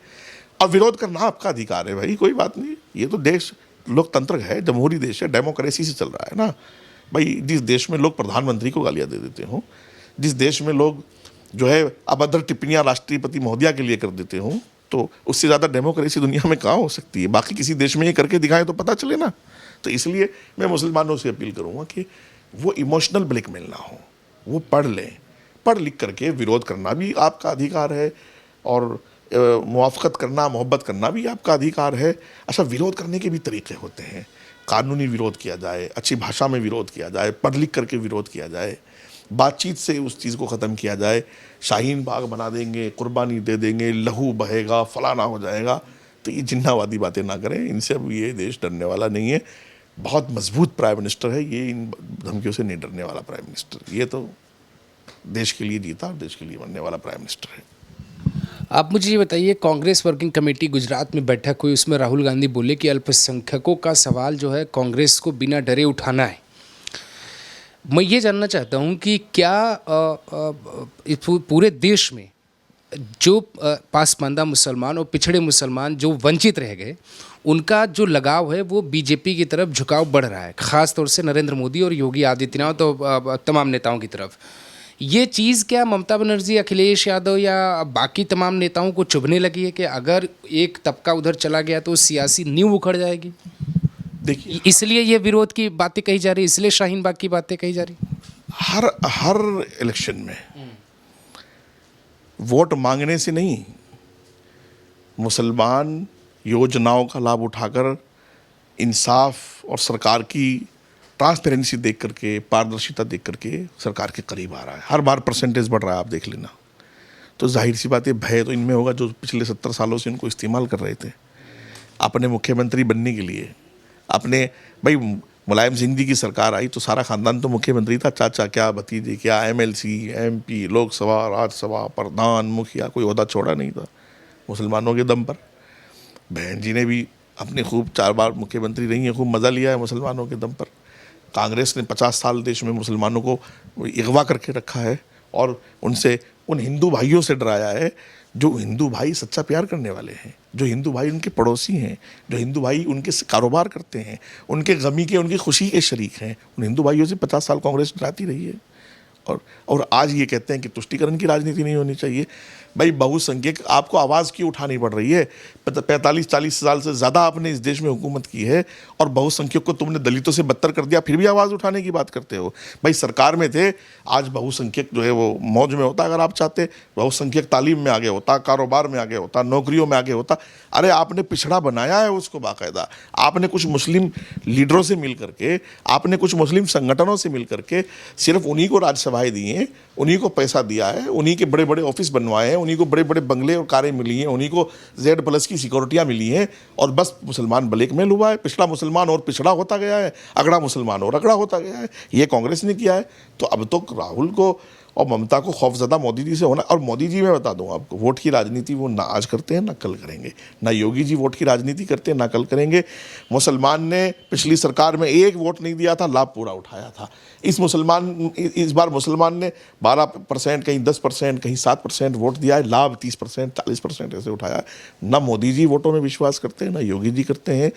और विरोध करना आपका अधिकार है भाई, कोई बात नहीं। ये तो देश लोकतंत्र है, जमहूरी देश है, डेमोक्रेसी से चल रहा है ना भाई। जिस देश में लोग प्रधानमंत्री को गालियाँ दे देते हों, जिस देश में लोग जो है अभद्र टिप्पणियाँ राष्ट्रपति महोदया के लिए कर देते हों, तो उससे ज़्यादा डेमोक्रेसी दुनिया में कहाँ हो सकती है? बाकी किसी देश में ये करके दिखाएं तो पता चले ना। तो इसलिए मैं मुसलमानों से अपील करूँगा कि वो इमोशनल ब्लैकमेल ना हो, वो पढ़ लें, पढ़ लिख करके विरोध करना भी आपका अधिकार है और मुआफ़क़त करना, मोहब्बत करना भी आपका अधिकार है। अच्छा, विरोध करने के भी तरीक़े होते हैं। कानूनी विरोध किया जाए, अच्छी भाषा में विरोध किया जाए, पढ़ लिख करके विरोध किया जाए, बातचीत से उस चीज़ को ख़त्म किया जाए। शाहीन बाग बना देंगे, कुर्बानी दे देंगे, लहू बहेगा, फलाना हो जाएगा, तो ये जिन्नावादी बातें ना करें। इनसे अब ये देश डरने वाला नहीं है। बहुत मजबूत प्राइम मिनिस्टर है ये, इन धमकियों से नहीं डरने वाला प्राइम मिनिस्टर। ये तो देश के लिए जीता और देश के लिए मरने वाला प्राइम मिनिस्टर है। आप मुझे ये बताइए, कांग्रेस वर्किंग कमेटी गुजरात में बैठक हुई, उसमें राहुल गांधी बोले कि अल्पसंख्यकों का सवाल जो है कांग्रेस को बिना डरे उठाना है। मैं ये जानना चाहता हूँ कि क्या पूरे देश में जो पासमानदा मुसलमान और पिछड़े मुसलमान जो वंचित रह गए, उनका जो लगाव है वो बीजेपी की तरफ झुकाव बढ़ रहा है, ख़ास तौर से नरेंद्र मोदी और योगी आदित्यनाथ और तमाम नेताओं की तरफ। ये चीज़ क्या ममता बनर्जी, अखिलेश यादव या बाकी तमाम नेताओं को चुभने लगी है कि अगर एक तबका उधर चला गया तो सियासी नींव उखड़ जाएगी? देखिए, इसलिए ये विरोध की बातें कही जा रही, इसलिए शाहीन बाग की बातें कही जा रही। हर इलेक्शन में वोट मांगने से नहीं, मुसलमान योजनाओं का लाभ उठाकर इंसाफ और सरकार की ट्रांसपेरेंसी देख करके, पारदर्शिता देख करके सरकार के करीब आ रहा है। हर बार परसेंटेज बढ़ रहा है, आप देख लेना। तो जाहिर सी बात है, भय तो इनमें होगा जो पिछले 70 सालों से इनको इस्तेमाल कर रहे थे अपने मुख्यमंत्री बनने के लिए। अपने भाई मुलायम सिंह जी की सरकार आई तो सारा खानदान तो मुख्यमंत्री था, चाचा क्या, भतीजे क्या, एमएलसी, एमपी, लोकसभा, राज्यसभा, प्रधान, मुखिया, कोई ओहदा छोड़ा नहीं था मुसलमानों के दम पर। बहन जी ने भी अपने खूब 4 बार मुख्यमंत्री रही हैं, खूब मज़ा लिया है मुसलमानों के दम पर। कांग्रेस ने 50 साल देश में मुसलमानों को अगवा करके रखा है और उनसे, उन हिंदू भाइयों से डराया है जो हिंदू भाई सच्चा प्यार करने वाले हैं, जो हिंदू भाई उनके पड़ोसी हैं, जो हिंदू भाई उनके कारोबार करते हैं, उनके गमी के, उनकी खुशी के शरीक हैं। उन हिंदू भाइयों से 50 साल कांग्रेस डराती रही है। और आज ये कहते हैं कि तुष्टीकरण की राजनीति नहीं होनी चाहिए। भाई बहुसंख्यक, आपको आवाज़ क्यों उठानी पड़ रही है? 45-40 साल से ज़्यादा आपने इस देश में हुकूमत की है और बहुसंख्यक को तुमने दलितों से बदतर कर दिया, फिर भी आवाज़ उठाने की बात करते हो। भाई सरकार में थे, आज बहुसंख्यक जो है वो मौज में होता। अगर आप चाहते, बहुसंख्यक तालीम में आगे होता, कारोबार में आगे होता, नौकरियों में आगे होता। अरे आपने पिछड़ा बनाया है उसको बाकायदा। आपने कुछ मुस्लिम लीडरों से मिल करके, आपने कुछ मुस्लिम संगठनों से मिल करके सिर्फ उन्हीं को राज्यसभाएँ दी हैं, उन्हीं को पैसा दिया है, उन्हीं के बड़े बड़े ऑफिस बनवाए हैं, उन्हीं को बड़े बड़े बंगले और कारें मिली हैं, उन्हीं को Z+ की सिक्योरिटियाँ मिली हैं और बस मुसलमान ब्लैकमेल हुआ है। पिछड़ा मुसलमान और पिछड़ा होता गया है, अगड़ा मुसलमान और अगड़ा होता गया है। ये कांग्रेस ने किया है। तो अब तो राहुल को और ममता को खौफजदा मोदी जी से होना। और मोदी जी, मैं बता दूं आपको, वोट की राजनीति वो ना आज करते हैं ना कल करेंगे। ना योगी जी वोट की राजनीति करते हैं ना कल करेंगे। मुसलमान ने पिछली सरकार में एक वोट नहीं दिया था, लाभ पूरा उठाया था। इस बार मुसलमान ने 12%, कहीं 10%, कहीं 7% वोट दिया है, लाभ 30%, 40% ऐसे उठाया है। ना मोदी जी वोटों में विश्वास करते हैं ना योगी जी करते हैं।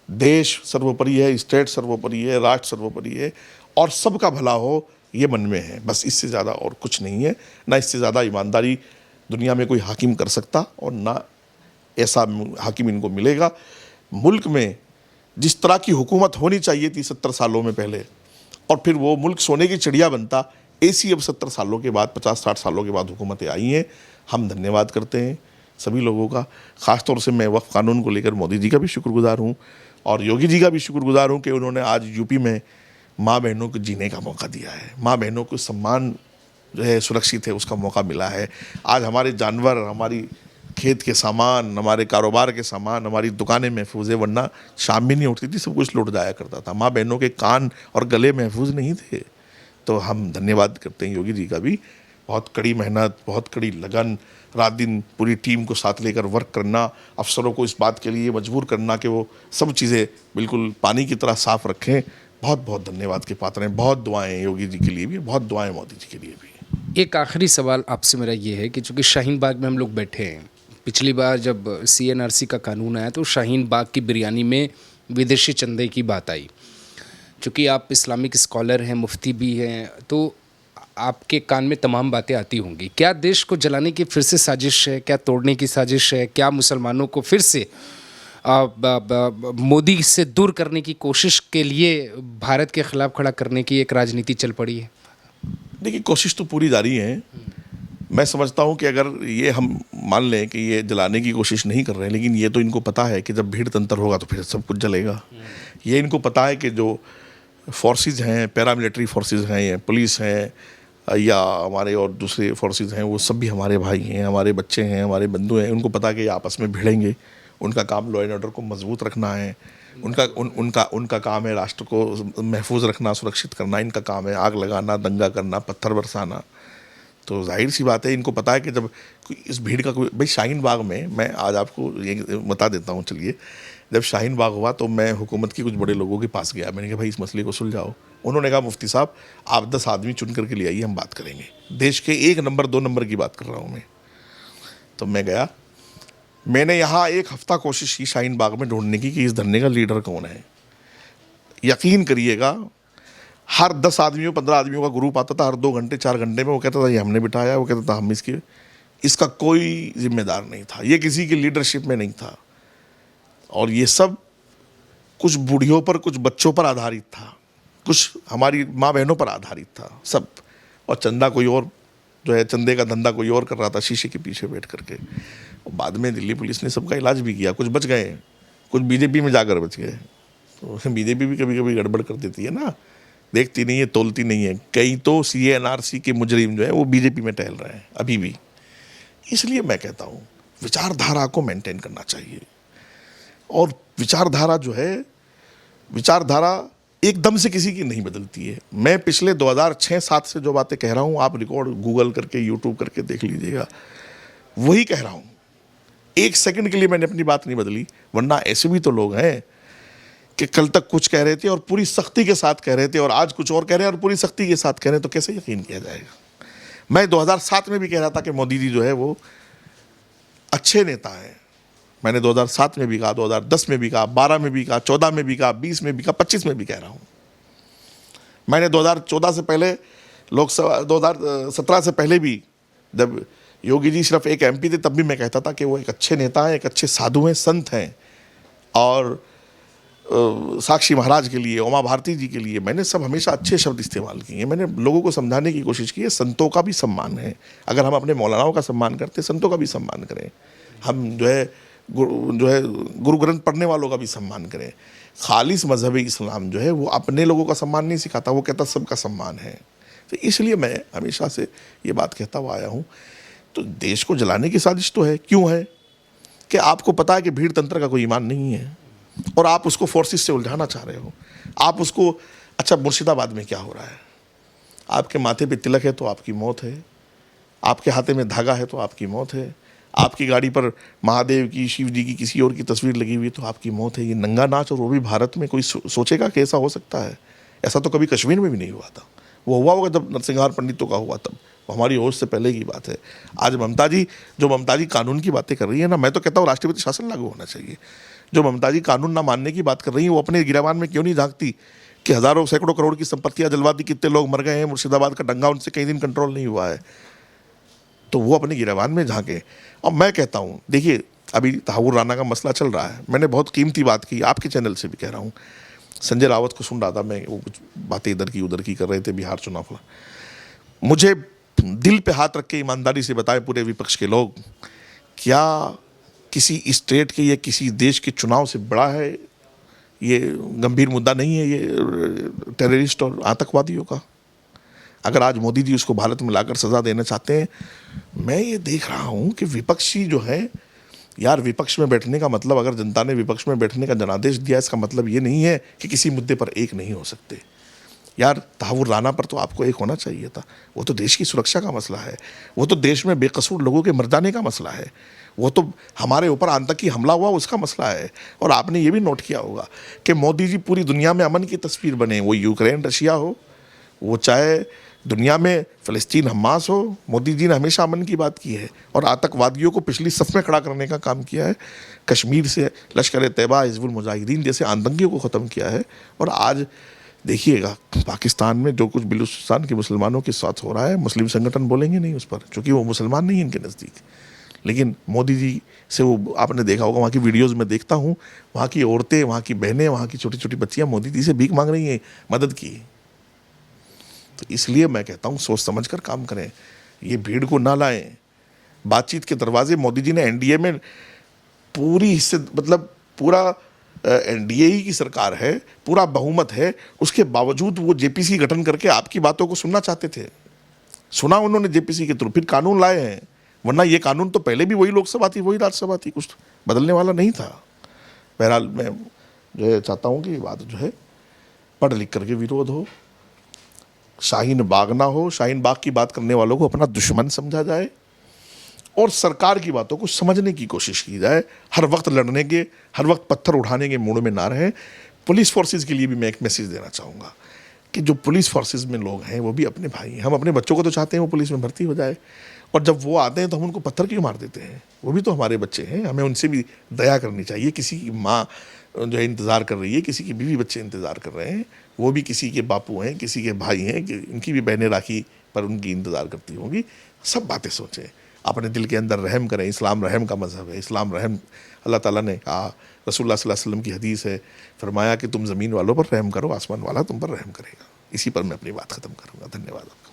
देश सर्वोपरि है, स्टेट सर्वोपरि है, राष्ट्र सर्वोपरि है और सबका भला हो, ये मन में है। बस इससे ज़्यादा और कुछ नहीं है। ना इससे ज़्यादा ईमानदारी दुनिया में कोई हाकिम कर सकता और ना ऐसा हाकिम इनको मिलेगा। मुल्क में जिस तरह की हुकूमत होनी चाहिए थी 70 सालों में पहले, और फिर वो मुल्क सोने की चिड़िया बनता, ऐसी अब 70 सालों के बाद, 50-60 सालों के बाद हुकूमतें आई हैं। हम धन्यवाद करते हैं सभी लोगों का। ख़ास तौर से मैं वक्फ कानून को लेकर मोदी जी का भी शुक्रगुजार हूँ और योगी जी का भी शुक्रगुजार हूँ कि उन्होंने आज यूपी में माँ बहनों को जीने का मौका दिया है। माँ बहनों को सम्मान जो है सुरक्षित है, उसका मौका मिला है। आज हमारे जानवर, हमारी खेत के सामान, हमारे कारोबार के सामान, हमारी दुकानें महफूज है, वरना शाम भी नहीं उठती थी, सब कुछ लुट जाया करता था। माँ बहनों के कान और गले महफूज नहीं थे। तो हम धन्यवाद करते हैं योगी जी का भी। बहुत कड़ी मेहनत, बहुत कड़ी लगन, रात दिन पूरी टीम को साथ लेकर वर्क करना, अफसरों को इस बात के लिए मजबूर करना कि वो सब चीज़ें बिल्कुल पानी की तरह साफ़ रखें। बहुत बहुत धन्यवाद के पात्र हैं। बहुत दुआएं योगी जी के लिए भी, बहुत दुआएं मोदी जी के लिए भी। एक आखिरी सवाल आपसे मेरा ये है कि चूँकि शाहीन बाग में हम लोग बैठे हैं, पिछली बार जब CNRC का कानून आया तो शाहीन बाग की बिरयानी में विदेशी चंदे की बात आई। चूँकि आप इस्लामिक स्कॉलर हैं, मुफ्ती भी हैं, तो आपके कान में तमाम बातें आती होंगी। क्या देश को जलाने की फिर से साजिश है? क्या तोड़ने की साजिश है? क्या मुसलमानों को फिर से मोदी से दूर करने की कोशिश के लिए भारत के खिलाफ खड़ा करने की एक राजनीति चल पड़ी है? देखिए, कोशिश तो पूरी जारी है। मैं समझता हूँ कि अगर ये हम मान लें कि ये जलाने की कोशिश नहीं कर रहे हैं, लेकिन ये तो इनको पता है कि जब भीड़ तंत्र होगा तो फिर सब कुछ जलेगा। ये इनको पता है कि जो फोर्सेस हैं, पैरामिलिट्री फोर्सेस हैं, या पुलिस हैं या हमारे और दूसरे फोर्सेस हैं, वो सब भी हमारे भाई हैं, हमारे बच्चे हैं, हमारे बंधु हैं। उनको पता है कि आपस में भिड़ेंगे। उनका काम लॉ एंड ऑर्डर को मजबूत रखना है। उनका काम है राष्ट्र को महफूज रखना, सुरक्षित करना। इनका काम है आग लगाना, दंगा करना, पत्थर बरसाना। तो जाहिर सी बात है, इनको पता है कि जब इस भीड़ का कोई भाई शाहीन बाग में, मैं आज आपको ये बता देता हूँ। चलिए, जब शाहीन बाग हुआ तो मैं हुकूमत के कुछ बड़े लोगों के पास गया। मैंने कहा भाई इस मसले को सुलझाओ। उन्होंने कहा मुफ्ती साहब आप 10 आदमी चुन करके ले आइए, हम बात करेंगे। देश के 1 नंबर 2 नंबर की बात कर रहा हूँ मैं। तो मैं गया, मैंने यहाँ 1 हफ्ता कोशिश की शाहीन बाग में ढूंढने की कि इस धरने का लीडर कौन है। यकीन करिएगा, हर 10 आदमियों 15 आदमियों का ग्रुप आता था, हर 2 घंटे 4 घंटे में वो कहता था ये हमने बिठाया, वो कहता था हम इसका कोई जिम्मेदार नहीं था, ये किसी की लीडरशिप में नहीं था। और ये सब कुछ बूढ़ियों पर, कुछ बच्चों पर आधारित था, कुछ हमारी माँ बहनों पर आधारित था सब। और चंदा कोई और जो है, चंदे का धंधा कोई और कर रहा था शीशे के पीछे बैठ करके। और बाद में दिल्ली पुलिस ने सबका इलाज भी किया, कुछ बच गए, कुछ बीजेपी में जाकर बच गए। तो बीजेपी भी कभी कभी गड़बड़ कर देती है ना, देखती नहीं है, तोलती नहीं है। कई तो CA/NRC के मुजरिम जो है वो बीजेपी में टहल रहे हैं अभी भी। इसलिए मैं कहता हूँ विचारधारा को मेंटेन करना चाहिए। और विचारधारा जो है, विचारधारा एकदम से किसी की नहीं बदलती है। मैं पिछले 2006-07 से जो बातें कह रहा हूँ, आप रिकॉर्ड गूगल करके, यूट्यूब करके देख लीजिएगा, वही कह रहा हूँ। 1 सेकंड के लिए मैंने अपनी बात नहीं बदली। वरना ऐसे भी तो लोग हैं कि कल तक कुछ कह रहे थे और पूरी सख्ती के साथ कह रहे थे, और आज कुछ और कह रहे हैं और पूरी सख्ती के साथ कह रहे हैं। तो कैसे यकीन किया जाएगा? मैं 2007 में भी कह रहा था कि मोदी जी जो है वो अच्छे नेता हैं। मैंने 2007 में भी कहा, 2010 में भी कहा, 12 में भी कहा, 14 में भी कहा, 20 में भी कहा, 25 में भी कह रहा हूँ। मैंने 2014 से पहले, लोकसभा 2017 से पहले भी, जब योगी जी सिर्फ एक MP थे, तब भी मैं कहता था कि वो एक अच्छे नेता हैं, एक अच्छे साधु हैं, संत हैं। और साक्षी महाराज के लिए, उमा भारती जी के लिए मैंने सब हमेशा अच्छे शब्द इस्तेमाल किए हैं। मैंने लोगों को समझाने की कोशिश की है, संतों का भी सम्मान है। अगर हम अपने मौलानाओं का सम्मान करते, संतों का भी सम्मान करें। हम जो है गुरु ग्रंथ पढ़ने वालों का भी सम्मान करें। खालिस मजहब इस्लाम जो है वो अपने लोगों का सम्मान नहीं सिखाता, वो कहता सबका सम्मान है। तो इसलिए मैं हमेशा से ये बात कहता हुआ आया हूँ। तो देश को जलाने की साजिश तो है। क्यों है? कि आपको पता है कि भीड़ तंत्र का कोई ईमान नहीं है और आप उसको फोर्सेस से उलझाना चाह रहे हो। आप उसको, अच्छा मुर्शिदाबाद में क्या हो रहा है? आपके माथे पे तिलक है तो आपकी मौत है, आपके हाथे में धागा है तो आपकी मौत है, आपकी गाड़ी पर महादेव की, शिव जी की, किसी और की तस्वीर लगी हुई तो आपकी मौत है। ये नंगा नाच, और वो भी भारत में। कोई सोचेगा कि ऐसा हो सकता है? ऐसा तो कभी कश्मीर में भी नहीं हुआ था। वो हुआ होगा जब नरसिंहार पंडितों का हुआ, तब हमारी होश से पहले की बात है। आज ममता जी कानून की बातें कर रही है ना, मैं तो कहता हूँ राष्ट्रपति शासन लागू होना चाहिए। जो ममता जी कानून ना मानने की बात कर रही है, वो अपने गिरावान में क्यों नहीं झांकती कि हज़ारों सैकड़ों करोड़ की संपत्तियां जलवा दी, कितने लोग मर गए हैं, मुर्शिदाबाद का दंगा उनसे कई दिन कंट्रोल नहीं हुआ है, तो वो अपने गिरावान में झांके। और मैं कहता हूँ, देखिए अभी तहावुर राना का मसला चल रहा है, मैंने बहुत कीमती बात की, आपके चैनल से भी कह रहा हूँ। संजय रावत को सुन रहा था मैं, वो कुछ बातें इधर की उधर की कर रहे थे, बिहार चुनाव का। मुझे दिल पे हाथ रख के ईमानदारी से बताएं पूरे विपक्ष के लोग, क्या किसी स्टेट के या किसी देश के चुनाव से बड़ा है ये गंभीर मुद्दा नहीं है ये टेररिस्ट और आतंकवादियों का? अगर आज मोदी जी उसको भारत में लाकर सज़ा देना चाहते हैं, मैं ये देख रहा हूँ कि विपक्षी जो है यार, विपक्ष में बैठने का मतलब, अगर जनता ने विपक्ष में बैठने का जनादेश दिया, इसका मतलब ये नहीं है कि किसी मुद्दे पर एक नहीं हो सकते। यार तहावुर राना पर तो आपको एक होना चाहिए था। वो तो देश की सुरक्षा का मसला है, वो तो देश में बेकसूर लोगों के मर जाने का मसला है, वो तो हमारे ऊपर आतंकी हमला हुआ उसका मसला है। और आपने ये भी नोट किया होगा कि मोदी जी पूरी दुनिया में अमन की तस्वीर बने, वो यूक्रेन रशिया हो, वो चाहे दुनिया में फ़लस्तीन हमास हो, मोदी जी ने हमेशा अमन की बात की है और आतंकवादियों को पिछली सफ में खड़ा करने का काम किया है। कश्मीर से लश्कर-ए-तैयबा, हिज़्बुल मुजाहिदीन जैसे आतंकियों को ख़त्म किया है। और आज देखिएगा पाकिस्तान में जो कुछ बलूचिस्तान के मुसलमानों के साथ हो रहा है, मुस्लिम संगठन बोलेंगे नहीं उस पर, क्योंकि वो मुसलमान नहीं है इनके नज़दीक। लेकिन मोदी जी से वो आपने देखा होगा, वहाँ की वीडियोज़ में देखता हूँ, वहाँ की औरतें, वहाँ की बहनें, वहाँ की छोटी छोटी बच्चियाँ मोदी जी से भीख मांग रही हैं मदद की। तो इसलिए मैं कहता हूँ सोच समझ कर काम करें, ये भीड़ को ना लाएं। बातचीत के दरवाजे मोदी जी ने एनडीए में पूरी हिस्से, मतलब पूरा एनडीए ही की सरकार है, पूरा बहुमत है, उसके बावजूद वो जेपीसी गठन करके आपकी बातों को सुनना चाहते थे। सुना उन्होंने जेपीसी के थ्रू, फिर कानून लाए हैं। वरना ये कानून तो पहले भी वही लोकसभा थी, वही राज्यसभा थी, कुछ बदलने वाला नहीं था। बहरहाल मैं जो है चाहता हूँ कि बात जो है पढ़ लिख करके विरोध हो, शाहीन बाग ना हो, शाहीन बाग की बात करने वालों को अपना दुश्मन समझा जाए और सरकार की बातों को समझने की कोशिश की जाए। हर वक्त लड़ने के, हर वक्त पत्थर उठाने के मूड में ना रहें। पुलिस फोर्सेस के लिए भी मैं एक मैसेज देना चाहूँगा कि जो पुलिस फोर्सेस में लोग हैं वो भी अपने भाई हैं। हम अपने बच्चों को तो चाहते हैं वो पुलिस में भर्ती हो जाए, और जब वो आते हैं तो हम उनको पत्थर क्यों मार देते हैं? वो भी तो हमारे बच्चे हैं, हमें उनसे भी दया करनी चाहिए। किसी की माँ जो है इंतज़ार कर रही है, किसी की बीवी बच्चे इंतज़ार कर रहे हैं, वो भी किसी के बापू हैं, किसी के भाई हैं, उनकी भी बहनें राखी पर उनकी इंतज़ार करती होंगी। सब बातें सोचें, अपने दिल के अंदर रहम करें। इस्लाम रहम का मज़हब है, इस्लाम रहम, अल्लाह ताला ने कहा, रसूलुल्लाह सल्लल्लाहु अलैहि वसल्लम की हदीस है, फरमाया कि तुम ज़मीन वालों पर रहम करो, आसमान वाला तुम पर रहम करेगा। इसी पर मैं अपनी बात ख़त्म करूँगा। धन्यवाद आपका।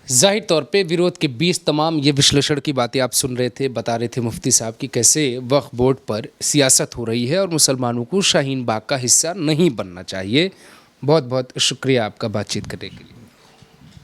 जाहिर तौर पे विरोध के बीच तमाम ये विश्लेषण की बातें आप सुन रहे थे, बता रहे थे मुफ्ती साहब कि कैसे वक्फ बोर्ड पर सियासत हो रही है और मुसलमानों को शाहीन बाग का हिस्सा नहीं बनना चाहिए। बहुत बहुत शुक्रिया आपका बातचीत करने के लिए।